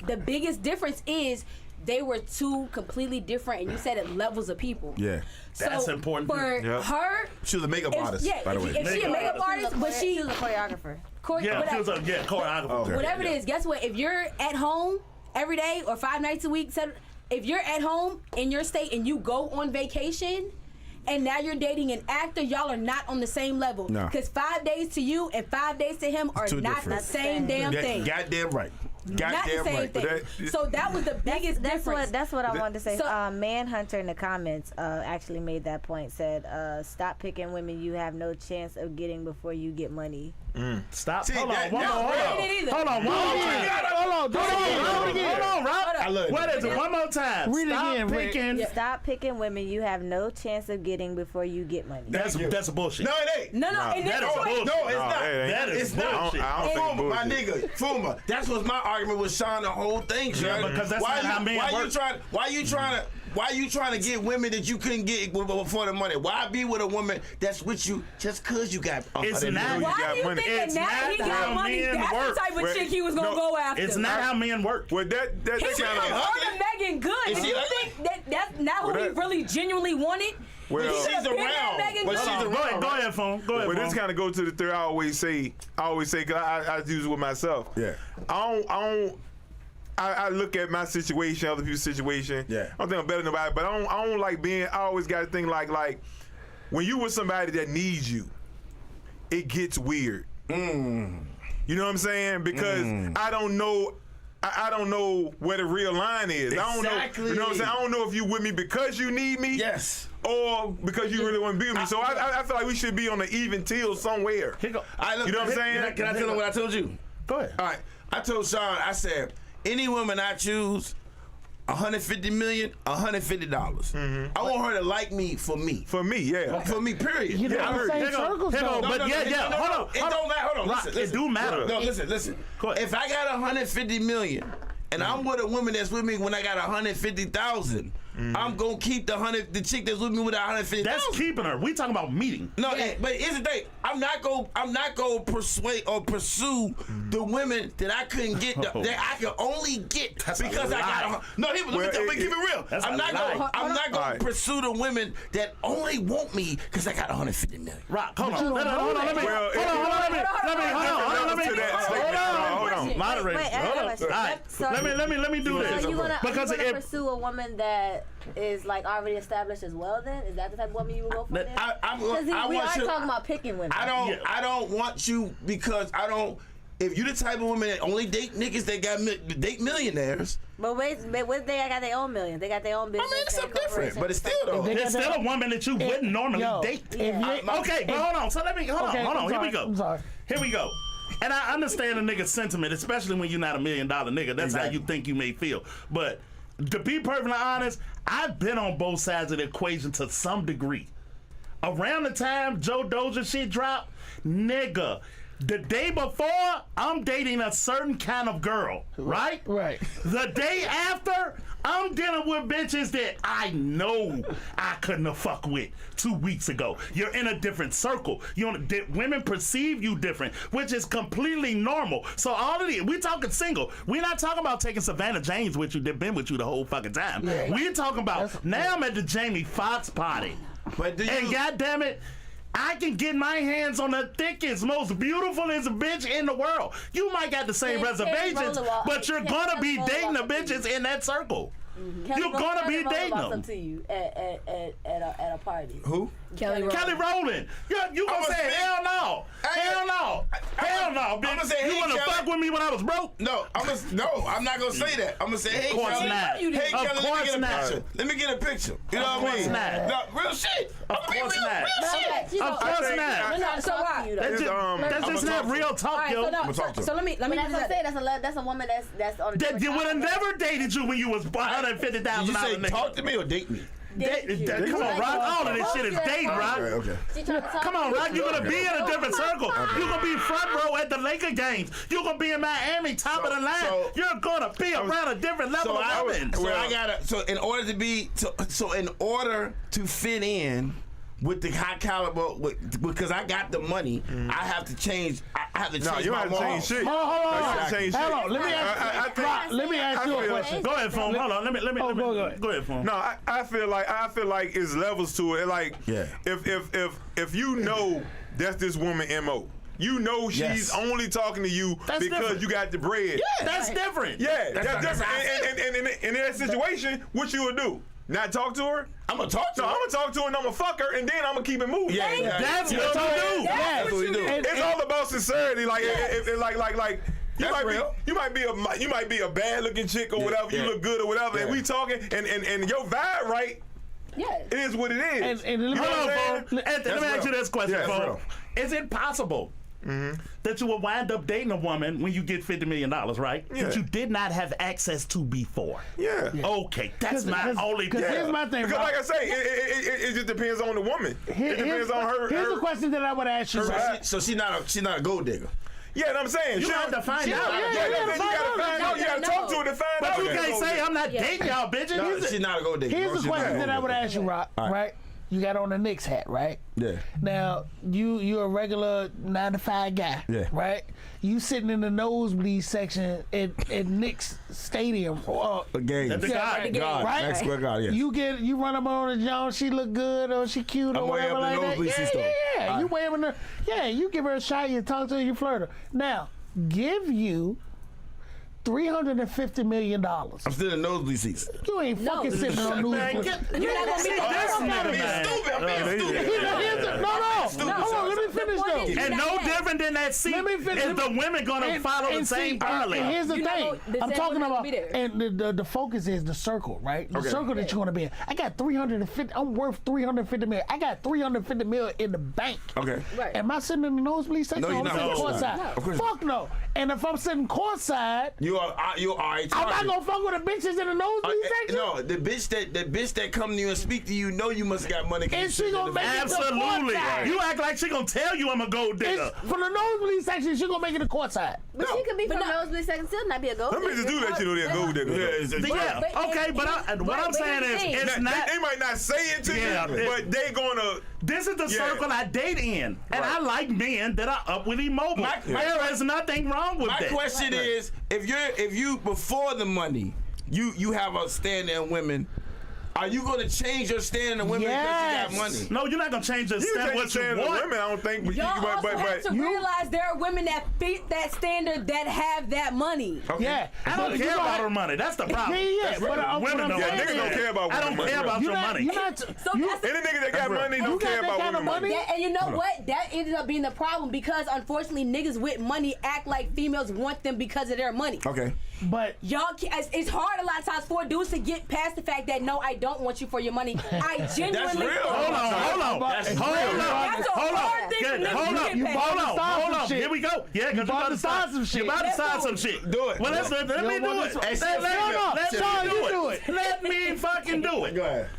the biggest difference is they were two completely different, and you said it levels of people. Yeah. That's important. For Yeah. her, She was a makeup artist, by the way. if she a makeup artist, but She was a choreographer. Yeah, she was a choreographer. Okay. whatever it is, guess what? If you're at home every day or 5 nights a week, if you're at home in your state and you go on vacation and now you're dating an actor, y'all are not on the same level. No. Because 5 days to you and 5 days to him are Two not different. the same damn thing. Goddamn right. Not the Goddamn same right. thing. So that was the biggest difference. That's what I wanted to say. So- Manhunter in the comments actually made that point. Said, "Stop picking women you have no chance of getting before you get money." Stop. See, Hold on. that- Hold on, It either. Rob. Hold on, do it again. Hold on, Rob. I love it. What is it? One more time. Read it Stop again, Rick. picking. Stop picking women you have no chance of getting before you get money. That's bullshit. No, it ain't. No, in this That is point, bullshit. No, it's not. it ain't. That is It's not. bullshit. I don't think Fuma, my bullshit. nigga, Fuma. That's what my argument with Sean the whole thing, Sean. Yeah, because that's not how men work. Why you trying Why you trying to get women that you couldn't get before the money? Why be with a woman that's with you just cause you got? It's not. Why do you think that It's now not he got how money? men That's work. the type of Well, chick he was gonna no, go after. It's not how men work. Well, that He was kind of. on Megan good. Is And she you ugly? think that's not who he that- really genuinely wanted? Well, He she's should've been around. that Megan But good. she's Go ahead, go ahead, phone. Go ahead, But phone. this kind of goes to the theory I always say, cause I use it with myself. Yeah. I look at my situation, other people's situation. Yeah. I don't think I'm better than nobody, but I don't like being. I always got to think like when you with somebody that needs you, it gets weird. You know what I'm saying? Because I don't know. I don't know where the real line is. I don't know. Exactly. You know what I'm saying? I don't know if you with me because you need me. Yes. Or because you really want to be with me. So I feel like we should be on an even keel somewhere. Here go. You know what I'm saying? Can I tell them what I told you? Go ahead. All right. I told Sean, I said, any woman I choose, $150 million, $150. I want her to like me for me. For me, yeah. For me, period. You know, I the heard- same Here go. circles Here go. though. But No, yeah, no, yeah. no, Hold no, on. It don't matter. Hold on. Rock, Listen, it do matter. No, listen. Go ahead. If I got $150 million and I'm with a woman that's with me when I got $150,000, I'm gonna keep the chick that's with me with $150,000. That's keeping her. We talking about meeting. No, but here's the thing. I'm not gonna persuade or pursue the women that I couldn't get that I can only get That's a because I got lie. No, let me keep it real. That's I'm a not lie. gonna Alright. pursue the women that only want me because I got $150 million. Rock, hold you on. don't Hold know on. that. Let me. Well, Hold on. to that Hold on. Moderator. Wait, I got a Hold on. question. All right. So- Let me do So this. you gonna Because if pursue a woman that is like already established as well? Then is that the type of woman you would go for? Then? Because I we want are you. talking about picking women. I don't want you because I don't. If you the type of woman that only date niggas that date millionaires, But wait, what they got their own millions? They got their own business. it's their something different. corporation, But it's stuff still like though. They there's got still that- a woman that you wouldn't normally Yo, date. if you- Okay, but hold on. So let me hold Okay, on. I'm Here we sorry. go. I'm sorry. Here we go. And I understand a nigga's sentiment, especially when you're not $1 million nigga. That's how you think you may feel. But to be perfectly honest, I've been on both sides of the equation to some degree. Around the time Joe Doja shit dropped, nigga, the day before, I'm dating a certain kind of girl, right? Right. The day after, I'm dealing with bitches that I know I couldn't have fucked with 2 weeks ago. You're in a different circle. Women perceive you different, which is completely normal. So all of these, we talking single. We're not talking about taking Savannah James with you that been with you the whole fucking time. Yeah. We're talking about, now I'm at the Jamie Foxx party. But do And you? goddamn it, I can get my hands on the thickest, most beautifulest bitch in the world. You might got the same Kelly reservations, Rollerwall- but you're Kelly gonna be Rollerwall dating the up to you. bitches in that circle. Kelly You're gonna be Rowland dating walks them. up to you at a party. Who? Kelly Kelly Rowland, you gonna I'ma say say- hell no, hell no, hell no, I'ma bitch. say, hey, You wanna Kelly. fuck with me when I was broke? No, I'm not gonna say that. I'm gonna say, hey, Of course Kelly. not. You Hey, didn't. Kelly, Of let me course get a not. picture. Let me get a picture. You know what I mean? not. No, real shit. Of I'm gonna be course real, not. real shit. Of course not. So why? That's just, that's just not real All talk, right, yo. so, no, talk to so let me But that's do what I'm that. saying. That's a woman that's on. a That different you would have level. never dated you when you was Did $150,000 you say nigga. talk to me or date me? Come on, Rock. All of this shit is dating, Rock. Okay. She trying to talk Come to on, you. Rock. You're gonna be in a different circle. You're gonna be front row at the Laker games. You're gonna be in Miami, top of the line. You're gonna be around a different level of women. So in order to be in order to fit in with the high caliber, because I got the money, I have to change. I have to change No, you my don't have to change morals. shit. Hold on. No, you have to change shit. Hold on. Let me ask. Rock, let me ask you a question. Go ahead, phone. Hold on. Let me. Go ahead, phone. No, I feel like it's levels to it. Like Yeah. if you know that's this woman MO. You know she's Yes. only talking to you That's because different. you got the bread. That's different. Yeah, That's that's how I different. And in that situation, what you would do? Not talk to her? I'm gonna talk to No, her. I'm gonna talk to her and I'm gonna fuck her and then I'm gonna keep it moving. Yeah. That's what you do. That's what you do. It's all about sincerity. Like, like you That's might real. be, you might be a bad looking chick or whatever. yeah. You look good or whatever, and Yeah. we talking, and your vibe right. Yeah. It is what it is. And let me- You know what I'm Hold on, saying? phone. Let me That's ask you real. this question, Yeah, that's phone. real. Is it possible that you will wind up dating a woman when you get $50 million, right? Yeah. That you did not have access to before? Yeah. Okay, that's my only. Because here's my thing. Because Rock. like I say, it just depends on the woman. It depends on her. Here's the question that I would ask you. her Rock. vibe. So she's not a gold digger. Yeah, and I'm saying. You have to find out. Yeah, you gotta talk to her to find out. But you can't say I'm not dating y'all bitches. No, she's not a go date. Here's the question that I would ask you, Rock. Right? You got on the Knicks hat, right? Yeah. Now you're a regular 9-to-5 guy, right? You sitting in the nosebleed section at Knicks Stadium, A game. At the right? Next square guard, yeah. You run up on the Jones, she look good or she cute or I'm way whatever up like the that. nosebleed seat store. Yeah. You waving her. Yeah, you give her a shot, you talk to her, you flirt her. Now, give you $350 million. I'm still in nosebleed seats. You ain't fucking sitting on nosebleed. You're not gonna be No, hold on, let me finish though. And no different than that seat Let me is finish. the women gonna follow the same parlay. And here's the You're not thing. gonna- the I'm same talking women about, be there. and the focus is the circle, right? The circle that you're gonna be in. I got 350. I'm worth 350 million. I got 350 million in the bank. Okay. Right. Am I sitting in the nosebleed section? No, you're or not. I'm sitting No. courtside? Of course Fuck no. And if I'm sitting courtside, You are alright. I'm not gonna fuck with the bitches in the nosebleed section. No, the bitch that come to you and speak to you know you must have got money. 'cause And you she sitting gonna in the make back. it to Absolutely. courtside. You act like she gonna tell you I'm a gold digger. It's, from the nosebleed section, she gonna make it to courtside. But she could be from nosebleed second still not be a gold Some bitches do that shit on their gold digger. Yeah, okay, but what I'm saying is, it's not. They might not say it to Yeah, you, but they gonna. This is the circle I date in, and I like men that are up with immobile. There is nothing wrong with My that. question is, if you before the money, you have a standing in women. Are you going to change your standing in women because you got money? No, you're not gonna change the You stand take what you stand of want. women, I don't think. But, Y'all also have to you, realize there are women that fit that standard that have that money. Okay. Yeah. I don't care about her money. That's the problem. Yeah, but Women don't. Yeah, niggas don't care about I don't women care money. about your money. You're not. So you, that's any nigga that got money You don't got care that about kind of women money. money? and you know what? That ended up being the problem because unfortunately niggas with money act like females want them because of their money. Okay. but Y'all, it's hard a lot of times for dudes to get past the fact that no, I don't want you for your money. I genuinely real. don't. Hold on. That's a hard thing for niggas to get past. Hold on. Here we go. Yeah, because you about to start some shit. You about to start some shit. Do it. Well, let me do it. Let me fucking do it. Go ahead.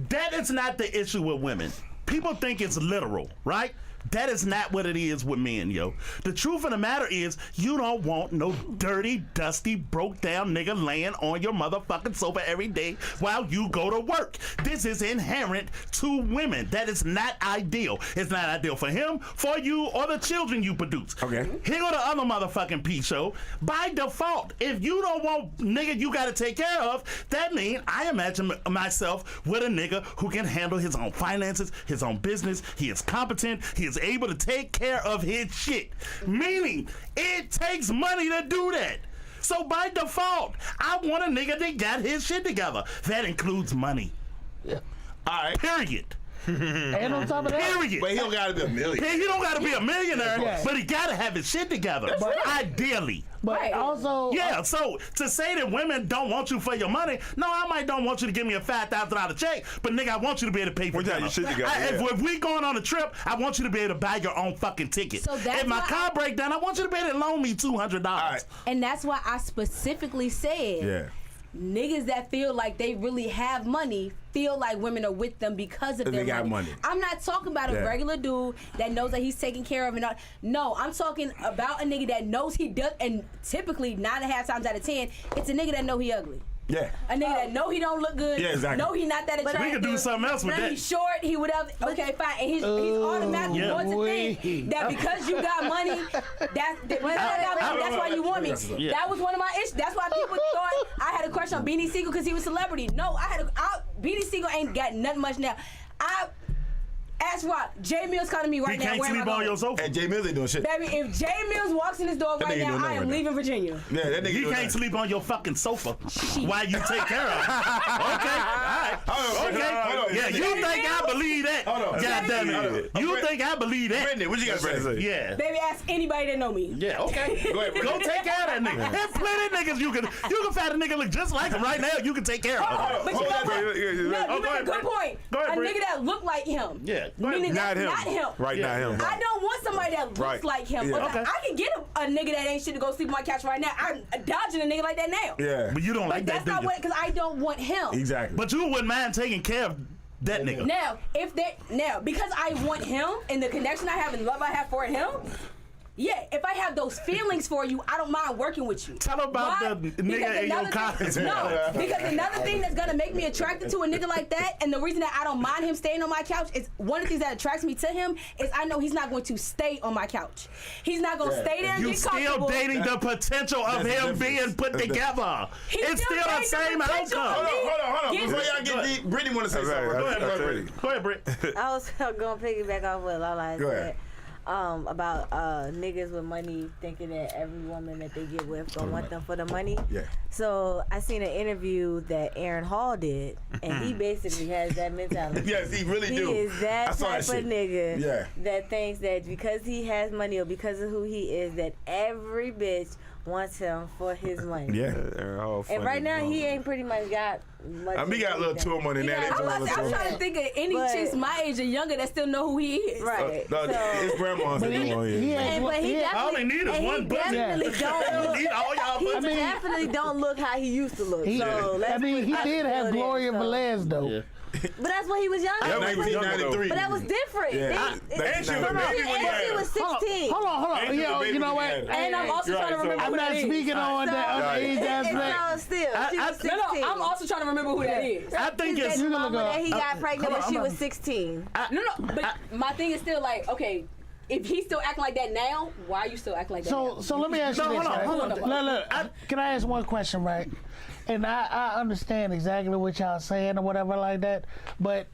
That is not the issue with women. People think it's literal, right? That is not what it is with men, yo. The truth of the matter is, you don't want no dirty, dusty, broke down nigga laying on your motherfucking sofa every day while you go to work. This is inherent to women. That is not ideal. It's not ideal for him, for you, or the children you produce. Okay. Here go the other motherfucking P show. By default, if you don't want nigga you gotta take care of, that means I imagine myself with a nigga who can handle his own finances, his own business. He is competent. He is able to take care of his shit. Meaning, it takes money to do that. So by default, I want a nigga that got his shit together. That includes money. Yeah. All right. Period. and on top of that, Period. But he don't gotta be a million. He don't gotta be a millionaire, Yeah. but he gotta have his shit together. Ideally. but Right. also, Yeah, so to say that women don't want you for your money, no, I might don't want you to give me a $5,000 check, but nigga, I want you to be able to pay for Well, yeah, dinner. you should together, If we going on a trip, I want you to be able to buy your own fucking ticket. So that's if my why car break down, I want you to be able to loan me $200. right. And that's why I specifically said Yeah. niggas that feel like they really have money feel like women are with them because of They their got money. money. I'm not talking about a Yeah. regular dude that knows that he's taken care of and all. No, I'm talking about a nigga that knows he does, and typically 9.5 times out of 10, it's a nigga that know he ugly. Yeah. A nigga that know he don't look good. Yeah, exactly. Know he not that attractive. we could do something else with know that. He's short. He would have. Okay, fine. And he's automatically Yeah. going to think that because you got money, that's why you want me. Yeah. That was one of my issues. That's why people thought I had a crush on Beanie Siegel because he was a celebrity. No, Beanie Siegel ain't got nothing much now. Ask Rock. Jay Mills calling me He right now. can't Where am I sleep on going? your sofa. And Jay Mills ain't doing shit. Baby, if Jay Mills walks in this door That right nigga now, doing I nothing am right leaving Virginia. Yeah, that nigga He doing can't that. sleep on your fucking sofa while you take care of him. Okay, all right. Hold on. Yeah, you think I believe that? Hold on. God damn it. You think I believe that? Brendan, what you got to say? Yeah. Baby, ask anybody that know me. Yeah, okay. Go ahead, Go Brendan. take care of that nigga. There's plenty of niggas you can find a nigga look just like him right now. You can take care of him. But you know what? No, you go make a ahead, good Brent. point. Go ahead, A Brent. nigga that look like him. Yeah, go ahead. Meaning Not that's him. not him. Right, Yeah. not him. I don't want somebody that looks Right. like him. Yeah. But Okay. I can get a nigga that ain't shit to go sleep on my couch right now. I'm dodging a nigga like that now. Yeah. But you don't like But that, that's do not you? what, because I don't want him. Exactly. But you wouldn't mind taking care of that nigga. Now, because I want him and the connection I have and love I have for him, Yeah, if I have those feelings for you, I don't mind working with you. Tell about Why? the Because nigga in your another comments. thing- No, because another thing that's gonna make me attracted to a nigga like that, and the reason that I don't mind him staying on my couch is one of the things that attracts me to him is I know he's not going to stay on my couch. He's not gonna stay there and You get still comfortable. dating the potential of That's the him being difference. put together. He's It's still still the dating same the potential of outcome. me. Hold on. Get- Before y'all get deep, Brittany want to say something. Go ahead, Brittany. Go ahead, Britt. I was going to piggyback off what Lala Go said. ahead. About niggas with money thinking that every woman that they get with gonna want them for the money. Yeah. So I seen an interview that Aaron Hall did, and he basically has that mentality. Yes, he really He do. is that I saw type that of shit. nigga Yeah. that thinks that because he has money or because of who he is, that every bitch wants him for his money. Yeah. And right now he ain't pretty much got much. I mean, he got a little tour money He now. got They a tour little a I'm little trying to think of any But- chicks my age or younger that still know who he is. Right. No, his grandma But said he, he on he here. has, But he he- All he need is and one he button. definitely You don't. need all y'all He buttons. definitely don't look how he used to look. he, So let's I mean, he put did have that Gloria in, so- Velez though. Yeah. But that's when he was younger. That was That's when he- 1993. But that was different. Yeah. And she was a baby when he had And he her. was 16. Hold on. Ain't you the baby You know when what? he had it? And I'm also trying to remember I'm who not that is. speaking on that on the age aspect. No, still. She was No, 16. I'm also trying to remember who that is. I think His it's. baby You gonna mama go- that he got pregnant when hold she on, was 16. No, but my thing is still like, okay, if he's still acting like that now, why are you still acting like that now? So let me ask you No, this. hold on. Right? Look, can I ask one question, right? And I understand exactly what y'all saying or whatever like that, but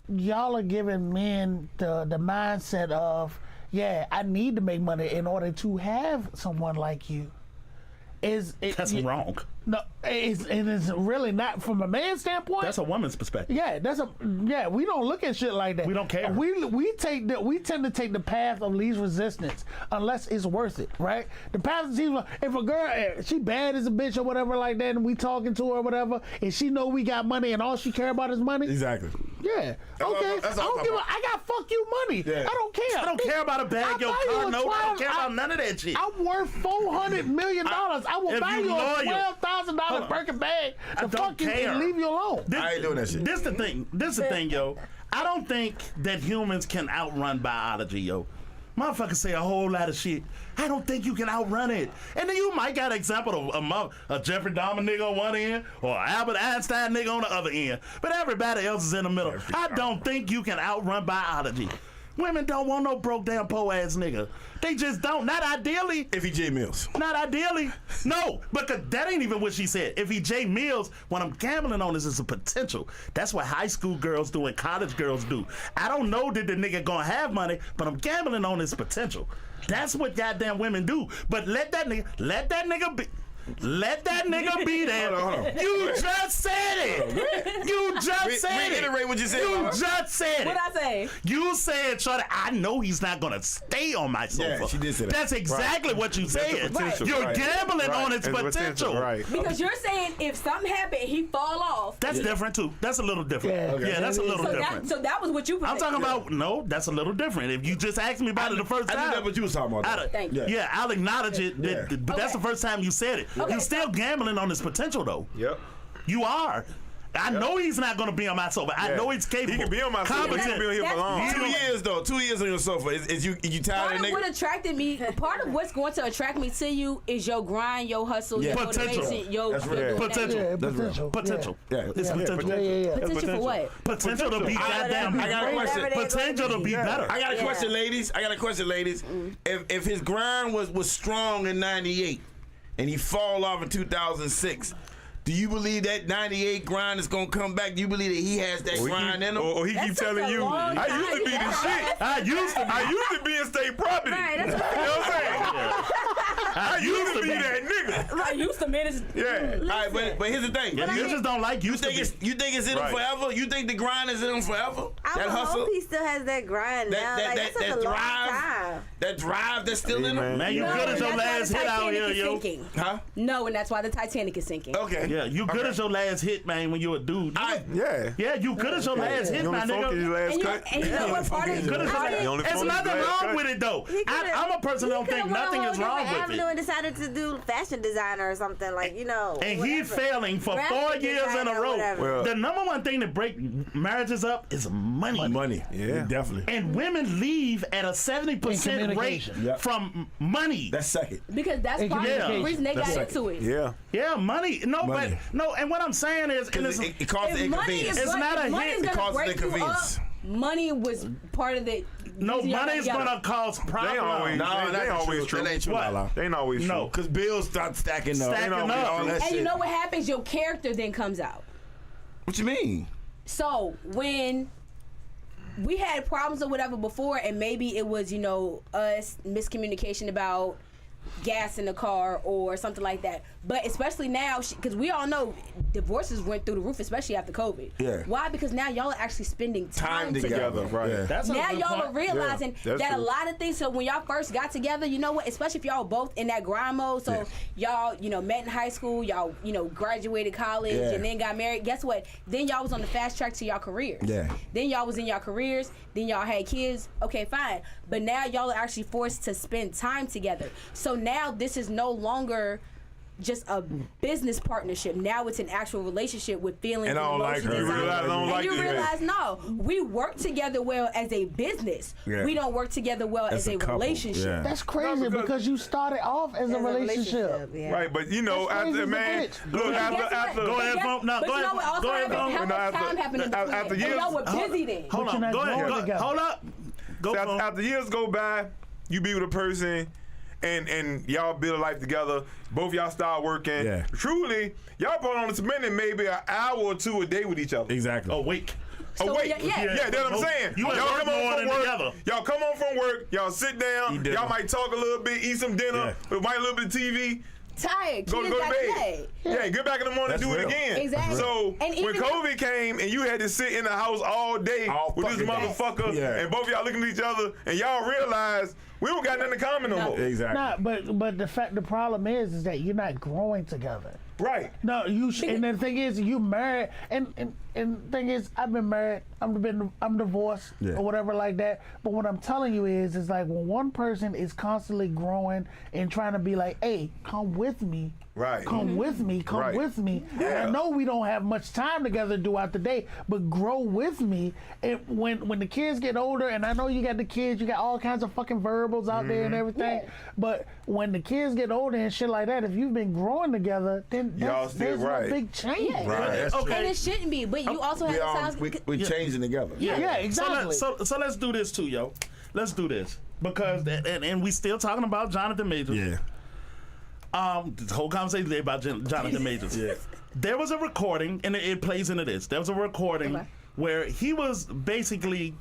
y'all are giving men the mindset of, yeah, I need to make money in order to have someone like you. That's wrong. No, it's really not from a man's standpoint. That's a woman's perspective. Yeah, we don't look at shit like that. We don't care. We tend to take the path of least resistance unless it's worth it, right? The path of least, if a girl she bad as a bitch or whatever like that, and we talking to her or whatever, and she know we got money and all she care about is money. Exactly. Yeah. all- Okay. that's I all don't I'm give a. talking I got fuck you money. Yeah. I don't care. I don't care about a bag, your I'll buy you car a note. I don't 12 care about none of that shit. I'm worth $400 million. I will if buy you you a loyal- $12,000 Birkin bag I to don't fuck you care. and leave you alone. I ain't doing that shit. This the thing. This the thing, yo. I don't think that humans can outrun biology, yo. Motherfuckers say a whole lot of shit. I don't think you can outrun it. And then you might got an example of a Jeffrey Dahmer nigga on one end or an Albert Einstein nigga on the other end. But everybody else is in the middle. I don't think you can outrun biology. Women don't want no broke down po ass nigga. They just don't. Not ideally. If he J Mills. Not ideally. No, because that ain't even what she said. If he J Mills, what I'm gambling on is a potential. That's what high school girls do and college girls do. I don't know that the nigga gonna have money, but I'm gambling on his potential. That's what goddamn women do. But let that nigga be. Let that nigga be there. Hold on. You just said it. You just said it. Reiterate what you said. You Laura. just said it. What I say? You said, Shorty, I know he's not gonna stay on my sofa. Yeah, she did say that. That's exactly what you said. potential, You're right. gambling on its potential. Right. Because you're saying if something happened, he fall off. That's different too. That's a little different. Yeah. Okay. Yeah, that's a little So different. that was what you. I'm talking about no. That's a little different. If you just asked me about it the first I time, knew that what you was talking about. though. Thank you. yeah, I'll acknowledge it. Yeah. But that's the Okay. first time you said it. Okay, You're still so- gambling on his potential though. Yep. You are. I know he's not going to be on my sofa. I Yeah. know he's capable. He can be on my sofa, but he can be on here for long. 2 years though. 2 years on your sofa. Is you tired Part of of what nigga? attracted me, part of what's going to attract me to you is your grind, your hustle, Yeah. your Potential. motivation, your That's your real. doing that. Potential. Yeah, That's real. potential. Potential. Yeah. It's potential. Yeah. Potential for what? Potential to be goddamn. I got a question. Potential to be better. I got a Yeah. question, ladies. If his grind was strong in '98 and he fall off in 2006. Do you believe that 98 grind is gonna come back? Do you believe that he has that grind in him? Or he keep That's such telling a you, long I used to be the shit. I used to be in state property. Right, You know that's what I'm saying? I used to be that nigga. I used to manage. Yeah. All right, but here's the thing. Yeah, you just don't like You used to think be. it's in him Right. forever? You think the grind is in him forever? I That would hustle, hope he still has that grind now. Like, that took a long time. that drive that's still in him. Man, you No, good as your and last that's why hit the out Titanic here, is yo. sinking. Huh? No, and that's why the Titanic is sinking. Okay. Yeah, you good as your last hit, man, when you a dude. Yeah. Yeah, you good as your last hit, You my only funky your nigga. last And you, cut. and you know what part of Good as part your of- You only There's funky nothing last wrong cut. with it, though. He coulda- I'm a person that don't he coulda think went a nothing whole is wrong different with avenue it. and decided to do fashion designer or something, like, you know. And he whatever. failing for Graphic 4 years in a designer, row. whatever. Well- The number one thing that break marriages up is money. money. Money. Yeah, definitely. And women leave at a 70% rate communication. from money. That's second. Because that's And part of the communication. reason they That's got second. into it. Yeah. Yeah, money. No, Money. but no. And what I'm saying is, and Because it causes If money inconvenience. is It's not a money's hit. gonna It causes break you inconvenience. up, money was part of the. no, reason y'all got money's together. gonna cause They problems. always, No, they that's always true. true. That ain't true, What? Lala. They ain't always true. No. Because bills start stacking up. Stacking Ain't up. all that And shit. you know what happens? Your character then comes out. What you mean? So when we had problems or whatever before, and maybe it was, us miscommunication about gas in the car or something like that. But especially now, because we all know divorces went through the roof, especially after COVID. Yeah. Why? Because now y'all are actually spending time Together, right. Yeah. That's a now good y'all point. are realizing Yeah, that's that a true. lot of things. So when y'all first got together, you know what? Especially if y'all both in that grind mode. So y'all, met in high school. Y'all, graduated college Yeah. and then got married. Guess what? Then y'all was on the fast track to y'all careers. Yeah. Then y'all was in y'all careers. Then y'all had kids. Okay, fine. But now y'all are actually forced to spend time together. So now this is no longer just a business partnership. Now it's an actual relationship with feelings And I don't like emotions. her. You and realize I don't and like you this, realize, no, we work together well as a business. Yeah. We don't work together well as a couple, relationship. yeah. That's crazy No, because you started off as a relationship. Yeah. Right, but you know, That's crazy after as a man, bitch. look, But guess what? after Go ahead, But Funk. No, but go you know ahead. what also Go ahead, happened? How Funk. No, much after- time happened in after between? years- And y'all were busy then. Hold But on. you're not Go ahead. growing together. Hold up. Go So Funk. after years go by, you be with a person, and y'all build a life together. Both y'all start working. Yeah. Truly, y'all brought on spending maybe an hour or two a day with each other. Exactly. A week. So, Wait, yeah. that's what I'm saying. You y'all at work come home more from than work. together. Y'all come home from work. Y'all sit down. Eat dinner. Y'all might talk a little bit, eat some dinner, might a little bit of TV. Tired. Go Kids to got bed. today. Yeah, get back in the morning and That's do real. it again. Exactly. So And when even- COVID came and you had to sit in the house all day All with this fucking day. motherfucker, Yeah. and both y'all looking at each other, and y'all realize we don't got nothing in common no more. Exactly. Nah, but the problem is that you're not growing together. Right. No, and the thing is, you married, and the thing is, I've been married, I'm divorced or whatever like that. But what I'm telling you is like when one person is constantly growing and trying to be like, hey, come with me. Right. Come with me, come Right. with me. And I know we don't have much time together throughout the day, but grow with me. And when the kids get older, and I know you got the kids, you got all kinds of fucking verbals out there and everything. But when the kids get older and shit like that, if you've been growing together, then Y'all still there's right. no big change. Yeah. Right. That's Okay. true. And it shouldn't be, but you also have to We changing together. Yeah, exactly. So let's do this too, yo. Let's do this because and we still talking about Jonathan Majors. Yeah. The whole conversation today about Jonathan Majors. Yeah. There was a recording, and it plays into this. There was a recording where he was basically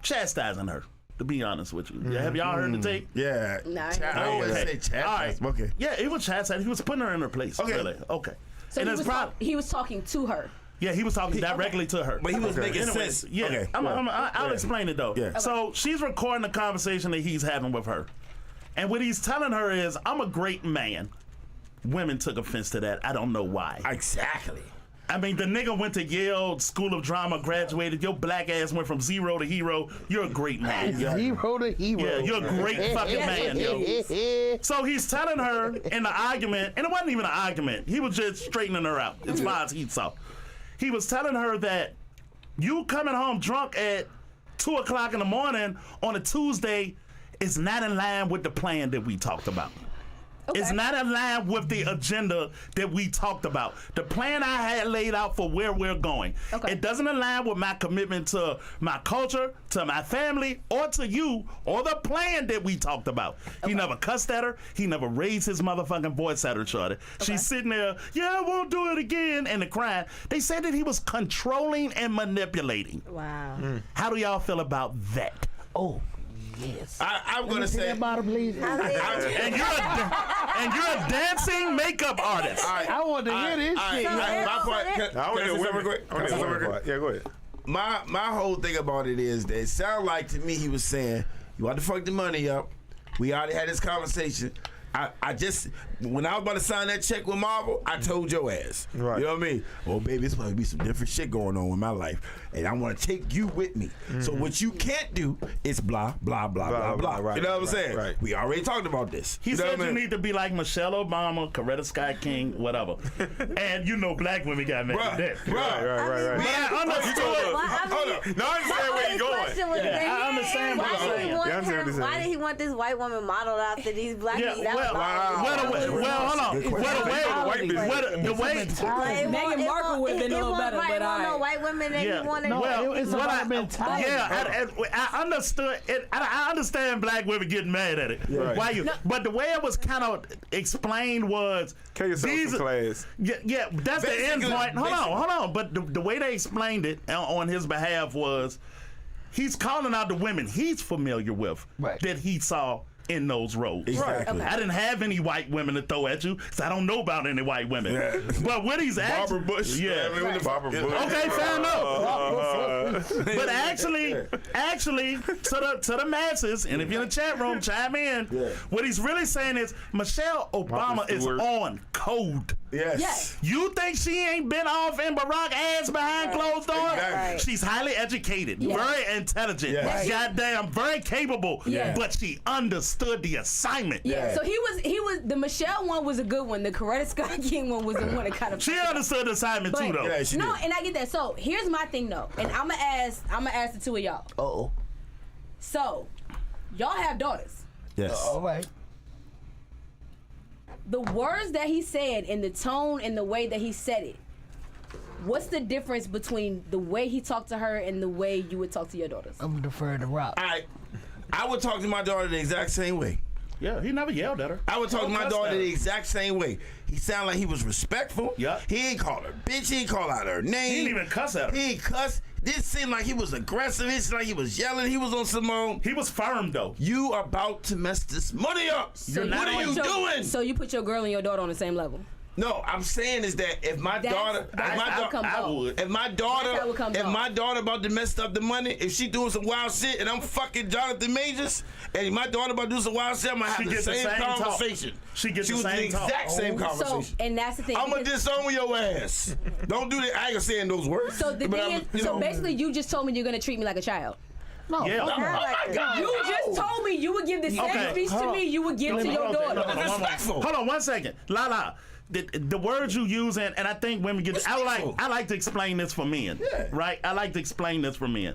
chastising her. To be honest with you, have y'all heard the tape? Yeah. Nah, I always Okay. say chat. All right. Okay. Yeah, it was chastising. He was putting her in her place. Okay. Really. Okay. So and he it's was, prob- he was talking to her. Yeah, he was talking directly to her. But he was making Anyway, sense. Yeah, Okay. I'll explain it though. Yeah. So she's recording the conversation that he's having with her, and what he's telling her is, "I'm a great man." Women took offense to that. I don't know why. Exactly. I mean, the nigga went to Yale School of Drama, graduated. Your black ass went from zero to hero. You're a great man. Yo. Zero to hero. Yeah, you're a great fucking man, yo. So he's telling her in the argument, and it wasn't even an argument. He was just straightening her out as far as he saw. He was telling her that you coming home drunk at 2 o'clock in the morning on a Tuesday is not in line with the plan that we talked about. It's not in line with the agenda that we talked about. The plan I had laid out for where we're going. Okay. It doesn't align with my commitment to my culture, to my family, or to you, or the plan that we talked about. He never cussed at her. He never raised his motherfucking voice at her, shorty. She's sitting there, yeah, I won't do it again, and the crying. They said that he was controlling and manipulating. Wow. How do y'all feel about that? Oh, yes. I'm gonna say. That bottom, please. And you're a dancing makeup artist. I want to hear this shit. My part. I want to hear women. Yeah, go ahead. My whole thing about it is that it sounded like to me he was saying, you want to fuck the money up. We already had this conversation. I just, when I was about to sign that check with Marvel, I told your ass. Right. You know what I mean? Oh, baby, it's going to be some different shit going on in my life. And I want to take you with me. So what you can't do is blah, blah, blah, blah, blah. Right, you know what I'm right, saying? right. We already talked about this. He you know said what I you mean? need to be like Michelle Obama, Coretta Scott King, whatever. And you know black women got mad at that. Right. Right. But I understood. Hold up. No, I understand was I understand what you're saying. Why did he want this white woman modeled after these black people? Hold on. The way Meghan Markle would have been a little better, but no white women that he wanted. It's about mentality. I understood it. I understand black women getting mad at it. Right. Why you? But the way it was kind of explained was Carry yourself some class. Yeah, that's the end point. Hold on. But the way they explained it on his behalf was he's calling out the women he's familiar with that he saw in those roles. Exactly. I didn't have any white women to throw at you because I don't know about any white women. Yeah. But what he's Barbara Bush. Barbara Bush. Okay, fair enough. But actually, to the masses, and if you're in the chat room, chime in. What he's really saying is Michelle Obama is on code. Yes. You think she ain't been off in Barack ass behind closed doors? Exactly. She's highly educated, very intelligent, goddamn, very capable, but she understood the assignment. So he was the Michelle one was a good one. The Coretta Scott King one was the one that kind of. She understood the assignment too, though. Yeah, she no, did. and I get that. So here's my thing though, and I'm gonna ask the two of y'all. Uh-oh. So y'all have daughters. Yes. All right. The words that he said and the tone and the way that he said it. What's the difference between the way he talked to her and the way you would talk to your daughters? I'm deferring to Rock. I would talk to my daughter the exact same way. Yeah, he never yelled at her. I would talk to my daughter the exact same way. He sounded like he was respectful. Yeah. He ain't call her bitch. He ain't call out her name. He didn't even cuss at her. He ain't cuss. This seemed like he was aggressive. It seemed like he was yelling. He was on Simone. He was firm though. You are about to mess this money up. So what are you doing? So you put your girl and your daughter on the same level? No, I'm saying is that if my daughter, I would. if my daughter about to mess up the money, if she doing some wild shit and I'm fucking Jonathan Majors, and my daughter about to do some wild shit, I'm gonna have the same conversation. She gets the was same the exact same conversation. So, and that's the thing. I'm gonna disown your ass. Don't do that. I ain't gonna say in those words. So the thing is, basically, you just told me you're gonna treat me like a child. No. Yeah. Oh my God. You just told me you would give the same speech to me you would give to your daughter. Disrespectful. Hold on 1 second. Lala. The words you use, and I think women get. I like to explain this for men, right? I like to explain this for men.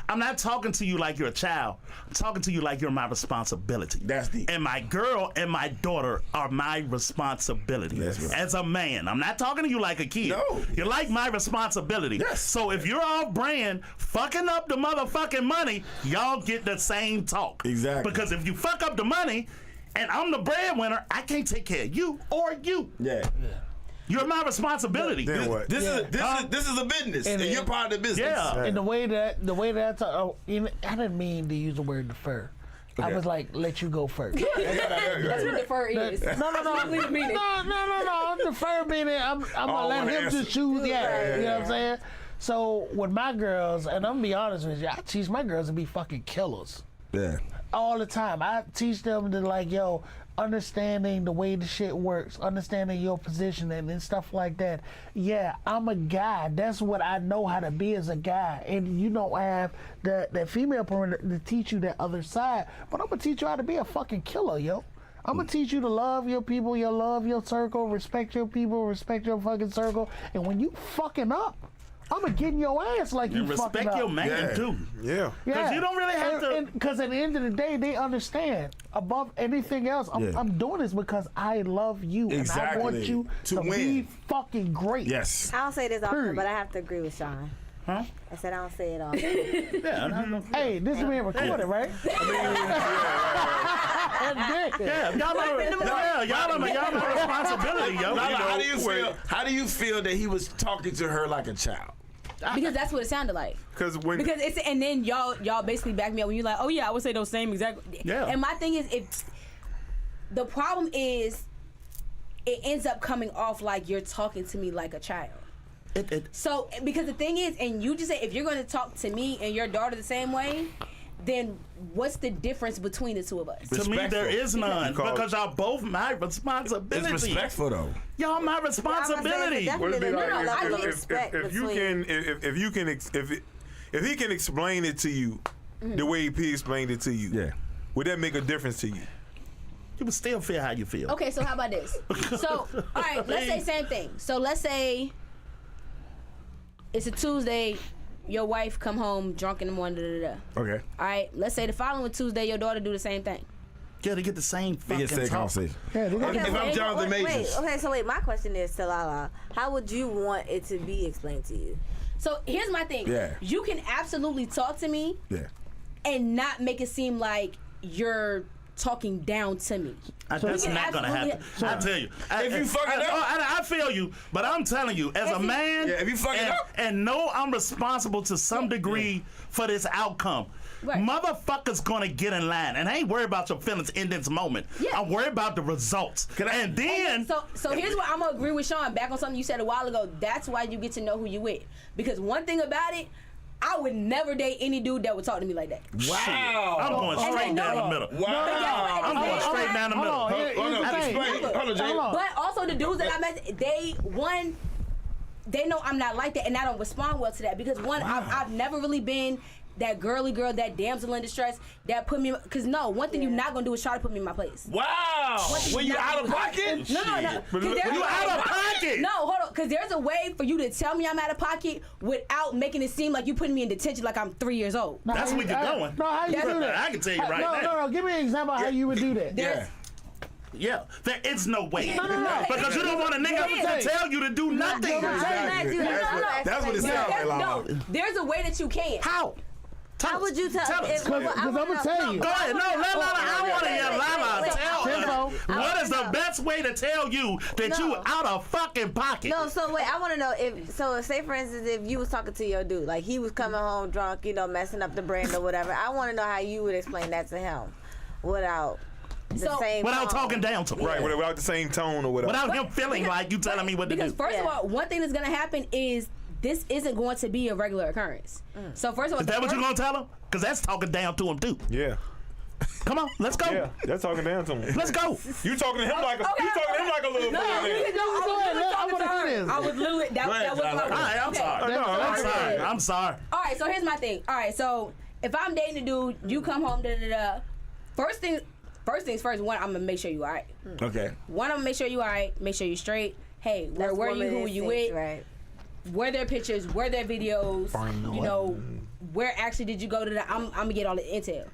I'm not talking to you like you're a child. I'm talking to you like you're my responsibility. That's deep. And my girl and my daughter are my responsibility as a man. I'm not talking to you like a kid. No. You're like my responsibility. Yes. So if you're off brand, fucking up the motherfucking money, y'all get the same talk. Exactly. Because if you fuck up the money, and I'm the breadwinner, I can't take care of you or you. Yeah. You're my responsibility. Then what? This is a business, and you're part of the business. Yeah. And the way that I talk, I didn't mean to use the word defer. I was like, let you go first. That's what defer is. No. Defer meaning I'm gonna let him just choose. Yeah, you know what I'm saying. So with my girls, and I'm gonna be honest with you, I teach my girls to be fucking killers. Yeah. All the time. I teach them to like, understanding the way the shit works, understanding your position and stuff like that. Yeah, I'm a guy. That's what I know how to be as a guy. And you don't have that female parent to teach you that other side. But I'm gonna teach you how to be a fucking killer, yo. I'm gonna teach you to love your people, love your circle, respect your people, respect your fucking circle. And when you fucking up, I'm gonna get in your ass like you fucking up. Respect your man too. Yeah. Because you don't really have to. Because at the end of the day, they understand. Above anything else, I'm doing this because I love you Exactly. and I want you to win. be fucking great. Yes. I don't say this often, but I have to agree with Sean. Huh? I said I don't say it often. Hey, this is being recorded, right? Y'all my responsibility, yo. How do you feel that he was talking to her like a child? Because that's what it sounded like. Because it's and then y'all basically back me up when you're like, oh yeah, I would say those same exact. Yeah. And my thing is, if the problem is, it ends up coming off like you're talking to me like a child. So because the thing is, and you just say if you're going to talk to me and your daughter the same way, then what's the difference between the two of us? To me, there is none because y'all both my It's responsibility. respectful though. Y'all my responsibility. Yeah, Would it be like I can if expect he can explain it to you the way he explained it to you, would that make a difference to you? You would still feel how you feel. Okay, so how about this? So, all right, let's say same thing. So let's say it's a Tuesday, your wife come home drunk in the morning. Okay. All right. Let's say the following Tuesday, your daughter do the same thing. Yeah, they get the same fucking talk. conversation. Yeah, they got- If I'm Jonathan Wait, Majors. okay, so wait, my question is to Lala. How would you want it to be explained to you? So here's my thing. Yeah. You can absolutely talk to me Yeah. and not make it seem like you're talking down to me. That's you not gonna happen. absolutely- I tell you. If you fuck it up- I feel you, but I'm telling you, as a man, Yeah, if you fuck it up- and know I'm responsible to some degree for this outcome. Right. Motherfuckers gonna get in line, and I ain't worried about your feelings in this moment. Yeah. I'm worried about the results. And then, So here's what I'm gonna agree with Sean. Back on something you said a while ago. That's why you get to know who you with. Because one thing about it, I would never date any dude that would talk to me like that. Wow. I'm going straight down the middle. Wow. I'm going straight down the middle. Hold on, here's the thing. Hold on, Jay. Hold on. But also the dudes that I met, they know I'm not like that, and I don't respond well to that because I've never really been that girly girl, that damsel in distress that put me. Because one thing you're not gonna do is try to put me in my place. Wow. When you out of pocket? No. 'Cause there's You a out way- of pocket? No, hold on. Because there's a way for you to tell me I'm out of pocket without making it seem like you putting me in detention like I'm 3 years old. That's where you're going. No, how you do that? I can tell you right now. No. Give me an example of how you would do that. Yeah. Yeah, there is no way. No. Because you don't want a nigga There is. to tell you to do nothing. Exactly. That's what it sounds like, Lala. There's a way that you can. How? How would you tell? us. Because I'm gonna tell you. Go ahead. No, let Lala. I want to hear Lala wait, tell Tempo. us. What is the best way to tell you that you out of fucking pocket? No, so wait, I want to know if say for instance, if you was talking to your dude, like he was coming home drunk, messing up the brand or whatever. I want to know how you would explain that to him without the same Without tone. talking down to him. Right, without the same tone or whatever. Without him feeling like you telling me what to Because do. first of all, one thing that's gonna happen is this isn't going to be a regular occurrence. So first of all, Is that what you're going to tell him? Because that's talking down to him, too. Yeah. Come on, let's go. Yeah. That's talking down to him. Let's go. You talking to him like a little boy. I wanna hear this. I was literally that was my All right, I'm sorry. No, I'm sorry. I'm sorry. All right, so here's my thing. All right, so if I'm dating a dude, you come home, First things first. One, I'm gonna make sure you all right. Okay. One, I'm gonna make sure you all right. Make sure you straight. Hey, where were you? Who were you with? Right. Were there pictures? Were there videos? Where actually did you go to? I'm gonna get all the intel.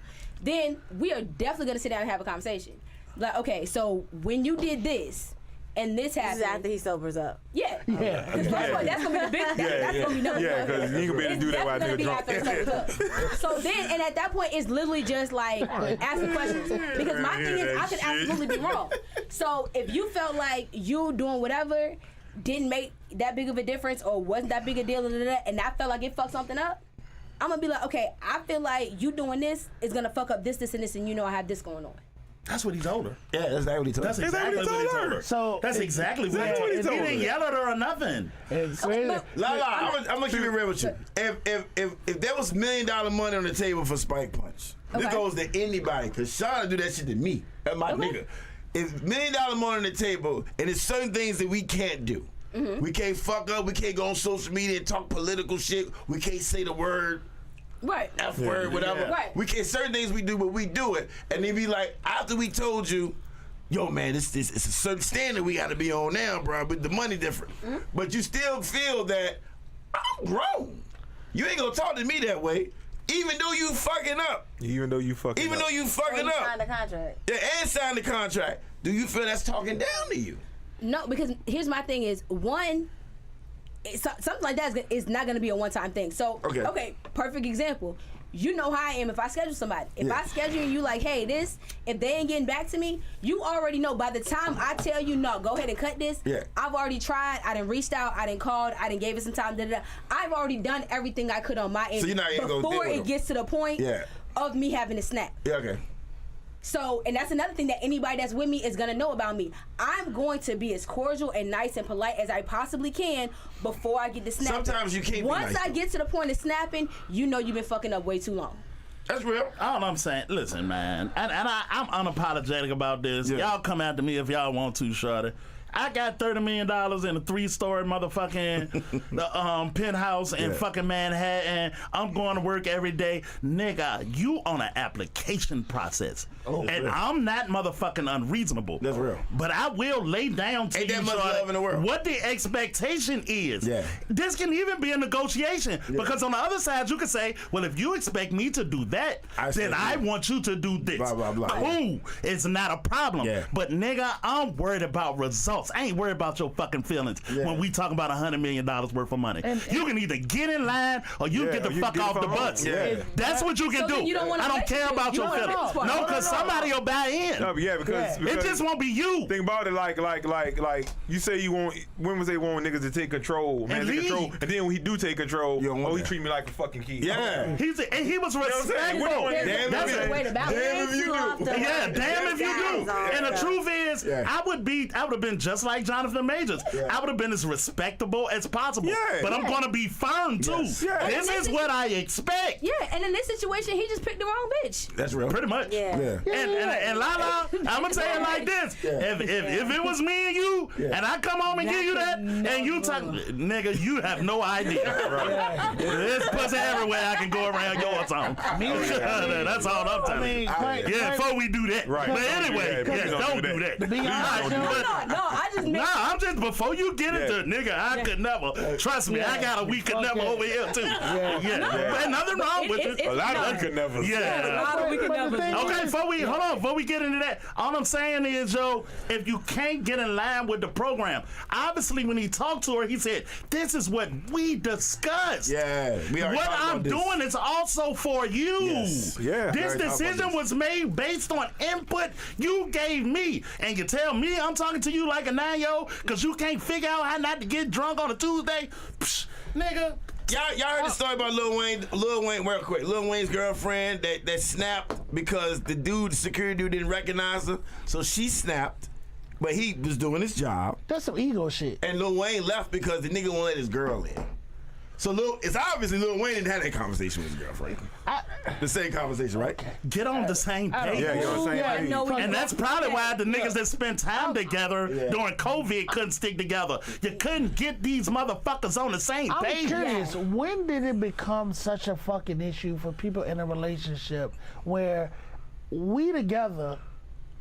Then we are definitely gonna sit down and have a conversation. Like, okay, so when you did this and this happened, This is after he sobers up. yeah. Because first of all, that's gonna be the big. That's gonna be number one. Yeah, because you ain't gonna be able to do that while It's nigga definitely gonna be after drunk. the so then, and at that point, it's literally just like asking questions. Because my thing is, I could absolutely be wrong. So if you felt like you doing whatever didn't make that big of a difference or wasn't that big a deal, and I felt like it fucked something up, I'm gonna be like, okay, I feel like you doing this is gonna fuck up this, and this, and I have this going on. That's what he told her. Yeah, that's exactly what he told That's me. exactly what he told her. So That's exactly what he told her. He didn't yell at her or nothing. Lala, I'm gonna keep it real with you. If there was $1 million money on the table for Spike Punch, this Okay. goes to anybody, because Sean do that shit to me. That's my nigga. If $1 million money on the table, and there's certain things that we can't do. We can't fuck up. We can't go on social media and talk political shit. We can't say the word Right. F word, whatever. Right. We can certain things we do, but we do it, and they be like, after we told you, yo, man, this it's a certain standard we got to be on now, bro. But the money different. But you still feel that I'm grown. You ain't gonna talk to me that way, even though you fucking up. Even though you fucking Even up. though you fucking He up. signed the contract. Yeah, and signed the contract. Do you feel that's talking down to you? No, because here's my thing is, one, something like that is not going to be a one-time thing. So, okay, perfect example. You know how I am if I schedule somebody. If I schedule you like, hey, if they ain't getting back to me, you already know by the time I tell you, no, go ahead and cut this, I've already tried, I done reached out, I done called, I done gave it some time, I've already done everything I could on my end So you're not even gonna before deal with it them. gets to the point of me having to snap. Yeah, okay. So, and that's another thing that anybody that's with me is gonna know about me. I'm going to be as cordial and nice and polite as I possibly can before I get to snapping. Sometimes you can't be Once nice, I get to the point of snapping, you know you've been fucking up way too long. That's real. All I'm saying, listen, man, and I'm unapologetic about this. Y'all come after me if y'all want to, shorty. I got $30 million in a 3-story motherfucking penthouse in fucking Manhattan. I'm going to work every day. Nigga, you on an application process. And I'm not motherfucking unreasonable. That's real. But I will lay down to Ain't you that much love in the world. what the expectation is. Yeah. This can even be a negotiation because on the other side you can say, well, if you expect me to do that, then I want you to do this. Blah, blah, blah. Cool. It's not a problem. Yeah. But nigga, I'm worried about results. I ain't worried about your fucking feelings when we talk about $100 million worth of money. You can either get in line or you get the fuck off the bus. Yeah. That's what you can do. You don't I don't care about your feelings. No, because somebody will buy in. No, but because It just won't be you. think about it like you say you want women say want niggas to take control, man, And take control, lead. and then when he do take control, You don't want he that. treat me like a fucking kid. Yeah. And he was what I'm saying? respectful. Damn That's if it. Way to balance. Damn if you do. Yeah, damn if you do. And the truth is, I would have been just like Jonathan Majors. I would have been as respectable as possible. Yeah. But I'm going to be firm too. Yeah. This is what I expect. Yeah, and in this situation, he just picked the wrong bitch. That's real. Pretty much. Yeah. And Lala, I'm gonna say it like this: if it was me and you, and I come home and give you that, and you talk, nigga, you have no idea. There's pussy everywhere I can go around your tongue. That's all I'm telling you. Before we do that. Right. But anyway, don't do that. be honest, No, I just made I'm just before you get into it, nigga. I could never. Trust me, I got a we could never over here too. But nothing wrong with it. A lot of them could never. Yeah. we could never. Okay, before we get into that, all I'm saying is, Joe, if you can't get in line with the program, obviously when he talked to her, he said, this is what we discussed. Yeah. We already What talked I'm about this. doing is also for you. Yes. Yeah. This Already talked about decision this. was made based on input you gave me. And you tell me I'm talking to you like a 9-year-old because you can't figure out how not to get drunk on a Tuesday? Psh, nigga. Y'all heard the story about Lil Wayne, real quick. Lil Wayne's girlfriend that snapped because the security dude didn't recognize her. So she snapped, but he was doing his job. That's some ego shit. And Lil Wayne left because the nigga won't let his girl in. So it's obviously Lil Wayne didn't have that conversation with his girlfriend. The same conversation, right? Get on the same page. Yeah, you're on the same page. No, And that's probably why the niggas that spent time together during COVID couldn't stick together. You couldn't get these motherfuckers on the same I'm page. curious, when did it become such a fucking issue for people in a relationship where we together,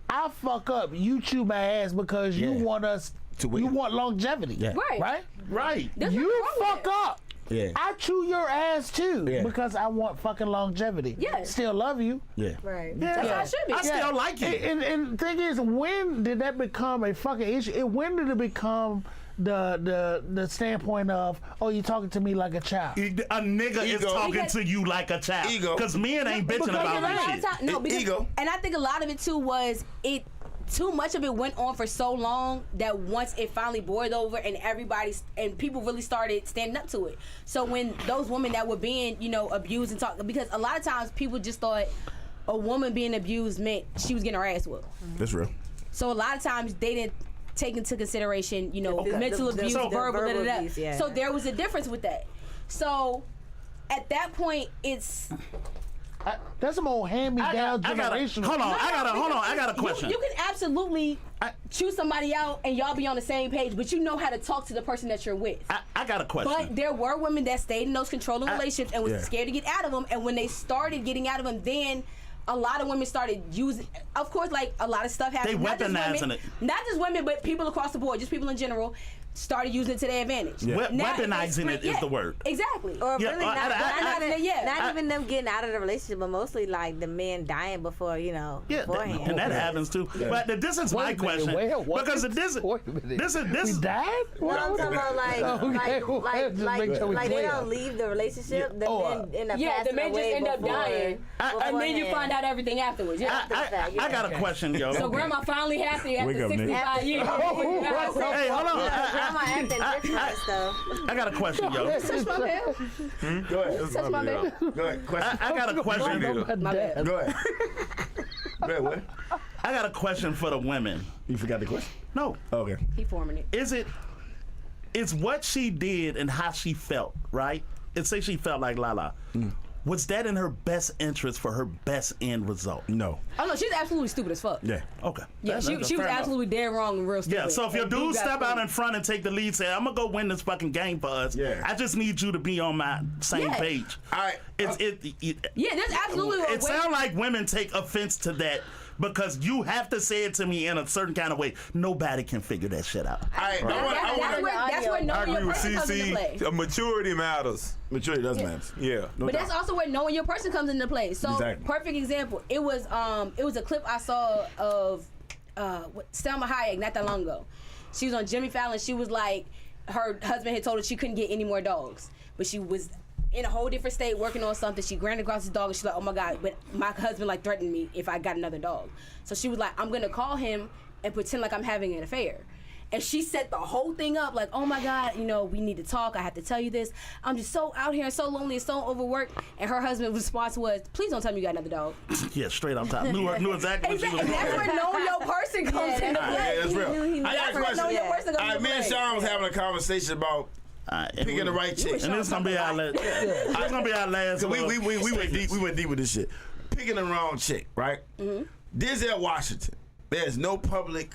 I fuck up, you chew my ass because you want us To win. you want longevity. Right. Right. There's You nothing wrong with fuck it. up. Yeah. I chew your ass too Yeah. because I want fucking longevity. Yeah. Still love you. Yeah. Right. That's how it should be. I still like you. And the thing is, when did that become a fucking issue? When did it become the standpoint of, oh, you talking to me like a child? A nigga is Ego. talking to you like a child. Ego. Because men ain't bitching because about you're this right. shit. Because, Ego. and I think a lot of it too was too much of it went on for so long that once it finally boiled over and people really started standing up to it. So when those women that were being, abused and talked, because a lot of times people just thought a woman being abused meant she was getting her ass whooped. That's real. So a lot of times they didn't take into consideration, mental abuse, verbal, abuse, yeah. So there was a difference with that. So at that point, it's That's some old hand-me-down generational. Hold on, I got a question. You can absolutely choose somebody out and y'all be on the same page, but you know how to talk to the person that you're with. I got a question. But there were women that stayed in those controlling relationships and was scared to get out of them. And when they started getting out of them, then a lot of women started using, of course, like a lot of stuff happened. They weaponizing it. Not just women, but people across the board, just people in general, started using it to their advantage. Now, Weaponizing it is the word. Exactly. Or Yeah, really not even them getting out of the relationship, but mostly like the men dying before, beforehand. And that happens too. But this is my question. Because this We died? No, I'm talking about like they don't leave the relationship. The men end up the men just end up dying. And then you beforehand. find out everything afterwards. Yeah. I got a question, yo. So grandma finally happy after Wake up, Nick. 65 years. Hey, hold on. Grandma acting different stuff. I got a question, yo. Go ahead. Touch my baby. Go ahead. Question. I got a question. My bad. Go ahead. Go ahead. What? I got a question for the women. You forgot the question? No. Okay. He forming it. It's what she did and how she felt, right? And say she felt like Lala. was that in her best interest for her best end result? No. Oh no, she's absolutely stupid as fuck. Yeah. Okay. Yeah, she was absolutely dead wrong and real stupid. Yeah, so if your And dude got step out screwed. in front and take the lead, say, I'm gonna go win this fucking game for us. Yeah. I just need you to be on my same Yeah. page. All right. Yeah, that's absolutely a It way. sounds like women take offense to that because you have to say it to me in a certain kind of way. Nobody can figure that shit out. All right. That's where I knowing agree your with person comes into play. CC. Maturity matters. Maturity does matter. Yeah. But that's also where knowing your person comes into play. So Exactly. perfect example. It was a clip I saw of Selma Hayek not that long ago. She was on Jimmy Fallon. She was like, her husband had told her she couldn't get any more dogs, but she was in a whole different state working on something. She ran across the dog and she's like, oh my God, but my husband like threatened me if I got another dog. So she was like, I'm gonna call him and pretend like I'm having an affair. And she set the whole thing up like, oh my God, we need to talk. I have to tell you this. I'm just so out here and so lonely and so overworked. And her husband's response was, please don't tell me you got another dog. Yeah, straight on top. Knew exactly what she was And that's doing. where knowing your person comes into play. Yeah, that's real. I got a That's where question. knowing your person comes All right, into me and play. Sean was having a conversation about picking the right chick. And this gonna be our last. This gonna be our last. So we went deep. We went deep with this shit. Picking the wrong chick, right? Denzel Washington. There's no public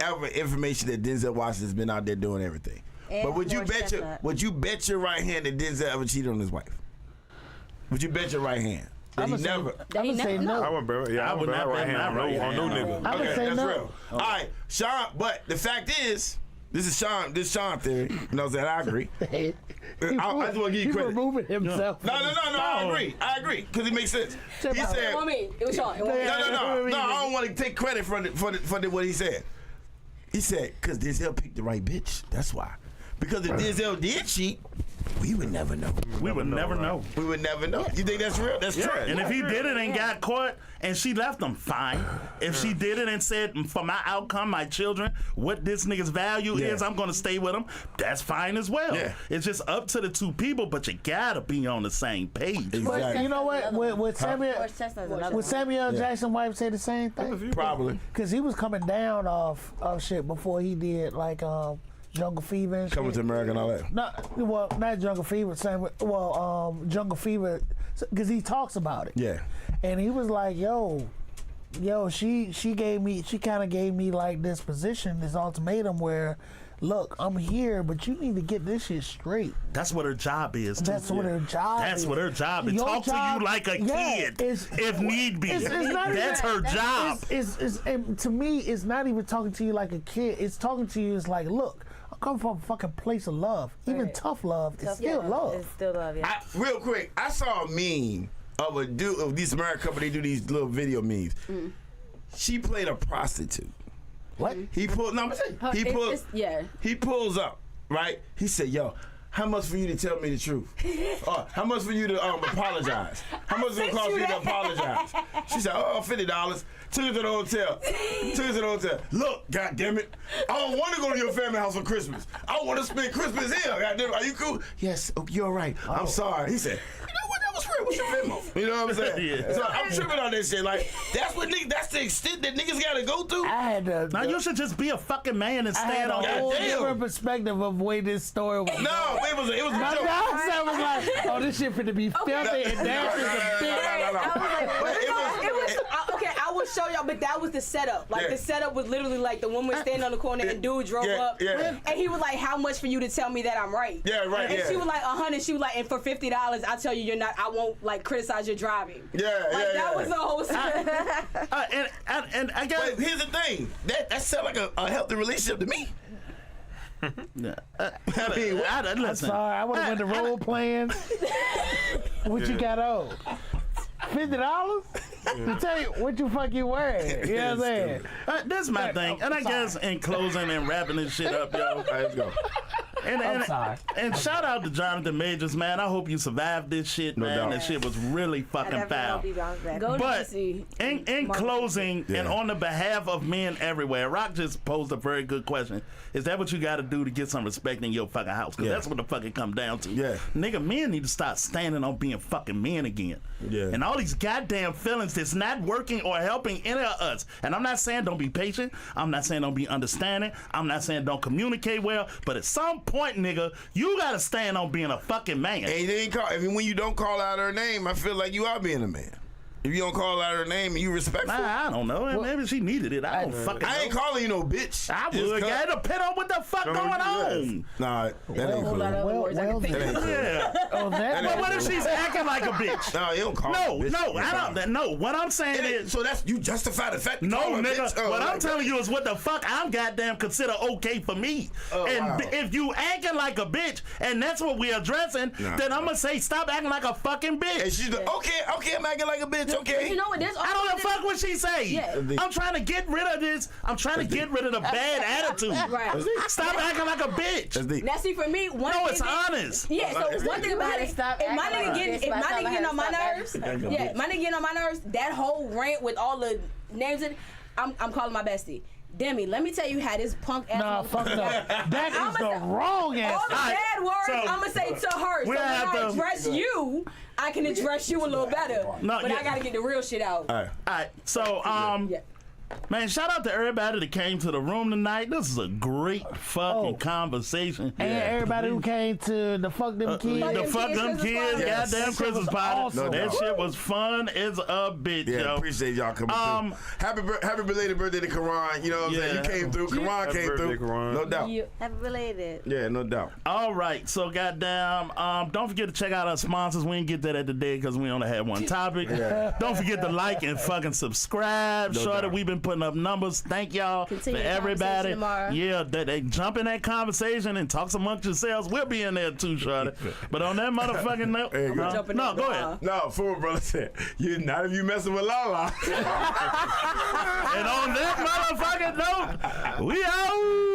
ever information that Denzel Washington's been out there doing everything. And but would you more bet chestnut. your right hand that Denzel ever cheated on his wife? Would you bet your right hand that he never? That he I'm gonna say never no. I would not bet right my hand right on no hand. nigga. I would Okay, say that's no. real. All right, Sean. But the fact is, this is Sean theory. You know what I'm saying? I agree. I just want to give you He's credit. removing himself. No, I agree, because it makes sense. He It said, wasn't me. It was Sean. It wasn't me. no, I don't want to take credit for what he said. He said, because Denzel picked the right bitch. That's why. Because if Denzel did cheat, we would never know. We would never know. We would never know. You think that's real? That's true. And if he did it and got caught and she left him, fine. If she did it and said, for my outcome, my children, what this nigga's value is, I'm going to stay with him, that's fine as well. Yeah. It's just up to the two people, but you got to be on the same page. But you know what? Would Samuel, Horse chestnut's another would one. Samuel Jackson wife say the same thing? Probably. Because he was coming down off shit before he did like Jungle Fever and shit. Coming to America and all that. Not Jungle Fever. Jungle Fever, because he talks about it. Yeah. And he was like, yo, she kind of gave me like this position, this ultimatum where, look, I'm here, but you need to get this shit straight. That's what her job is. Too. That's what her job That's is. what her job is. Your Talk to job- you like a kid, if need be. It's not That's even- her job. And to me, it's not even talking to you like a kid. It's talking to you as like, look, I come from a fucking place of love. Even Right. tough love is Tough still love. It's still love, yeah. Real quick, I saw a meme of a dude of these American couple. They do these little video memes. She played a prostitute. What? He pulled. No, I'm saying he pulled. Yeah. He pulls up, right? He said, "Yo, how much for you to tell me the truth? How much for you to apologize? How much is it cost for you to apologize?" She said, "Oh, $50." Took her to the hotel. Look, goddammit, I don't want to go to your family house for Christmas. I want to spend Christmas here. Goddamn, are you cool? Yes, you're right. I'm sorry. He said, "You know what? That was real. What's your Venmo?" You know what I'm saying? Yeah. So I'm tripping on this shit. Like that's the extent that niggas gotta go through. I had to. Now you should just be a fucking man and I had stand on a whole that. Goddamn. different perspective of the way this story was. No, it was a My joke. dad was like, "Oh, this shit finna be filthy and nasty as a bitch." But It was okay. I will show y'all, but that was the setup. Like Yeah. the setup was literally like the woman standing on the corner and dude drove up, yeah. and he was like, "How much for you to tell me that I'm right?" Yeah, right, And yeah. she was like, "100." She was like, "And for $50, I tell you you're not. I won't like criticize your driving." Like that was the whole setup. And I guess But here's the thing. That sounds like a healthy relationship to me. I mean, listen. Sorry, I would have went to role playing. What you got owed? $50? To tell you what you fucking wearing. You know what I'm saying? That's my thing. And I guess in closing and wrapping this shit up, yo. all right, let's go. And sorry. And shout out to Jonathan Majors, man. I hope you survived this shit, man. doubt. That shit was really fucking foul. Go to But DC. in closing, and on the behalf of men everywhere, Rock just posed a very good question. Is that what you got to do to get some respect in your fucking house? Because Yeah. that's what the fuck it come down to. Yeah. Nigga, men need to start standing on being fucking men again. Yeah. And all these goddamn feelings that's not working or helping any of us. And I'm not saying don't be patient. I'm not saying don't be understanding. I'm not saying don't communicate well. But at some point, point, nigga, you gotta stand on being a fucking man. And they ain't call. I mean, when you don't call out her name, I feel like you are being a man. If you don't call out her name and you respectful. Nah, I don't know. Maybe she needed it. I don't fucking know. I ain't calling you no bitch. I would. Got to depend on what the fuck going on. Nah, that ain't cool. Yeah. But what if she's acting like a bitch? No, you don't call her a bitch. I don't. No, what I'm saying is. So that's, you justify the fact that No, you call her a nigga. bitch? What I'm telling you is what the fuck I'm goddamn consider okay for me. And if you acting like a bitch, and that's what we're addressing, then I'm gonna say stop acting like a fucking bitch. And she's like, okay, I'm acting like a bitch, okay. You know what? I don't give a fuck what she say. Yeah. I'm trying to get rid of this. I'm trying to get rid of the bad attitude. Right. Stop acting like a bitch. Now, see, for me, one No, thing it's honest. Yeah, so one thing about it, if my nigga getting on my nerves, my nigga getting on my nerves, that whole rant with all the names in it, I'm calling my bestie. Demi, let me tell you how this punk ass. Nah, fuck no. That is the wrong answer. All the bad words I'm gonna say to her. So when I address you, I can address you a little better. But I gotta get the real shit out. All right. So, man, shout out to everybody that came to the room tonight. This is a great fucking conversation. And everybody who came to the Fuck Them Kids. The Fuck Them Kids, goddamn Christmas party. Awesome. That shit was fun as a bitch, yo. Appreciate y'all coming through. Happy belated birthday to Karan. You know what I'm saying? You came through. Karan came through. No doubt. Happy belated. Yeah, no doubt. All right, so goddamn, don't forget to check out our sponsors. We didn't get that at the day because we only had one topic. Don't forget to like and fucking subscribe. Shorty, we've been putting up numbers. Thank y'all for everybody. Yeah, they jump in that conversation and talk amongst yourselves. We'll be in there too, Shorty. But on that motherfucking note, no, go ahead. No, fool, brother said, not if you messing with Lala. And on that motherfucking note, we out.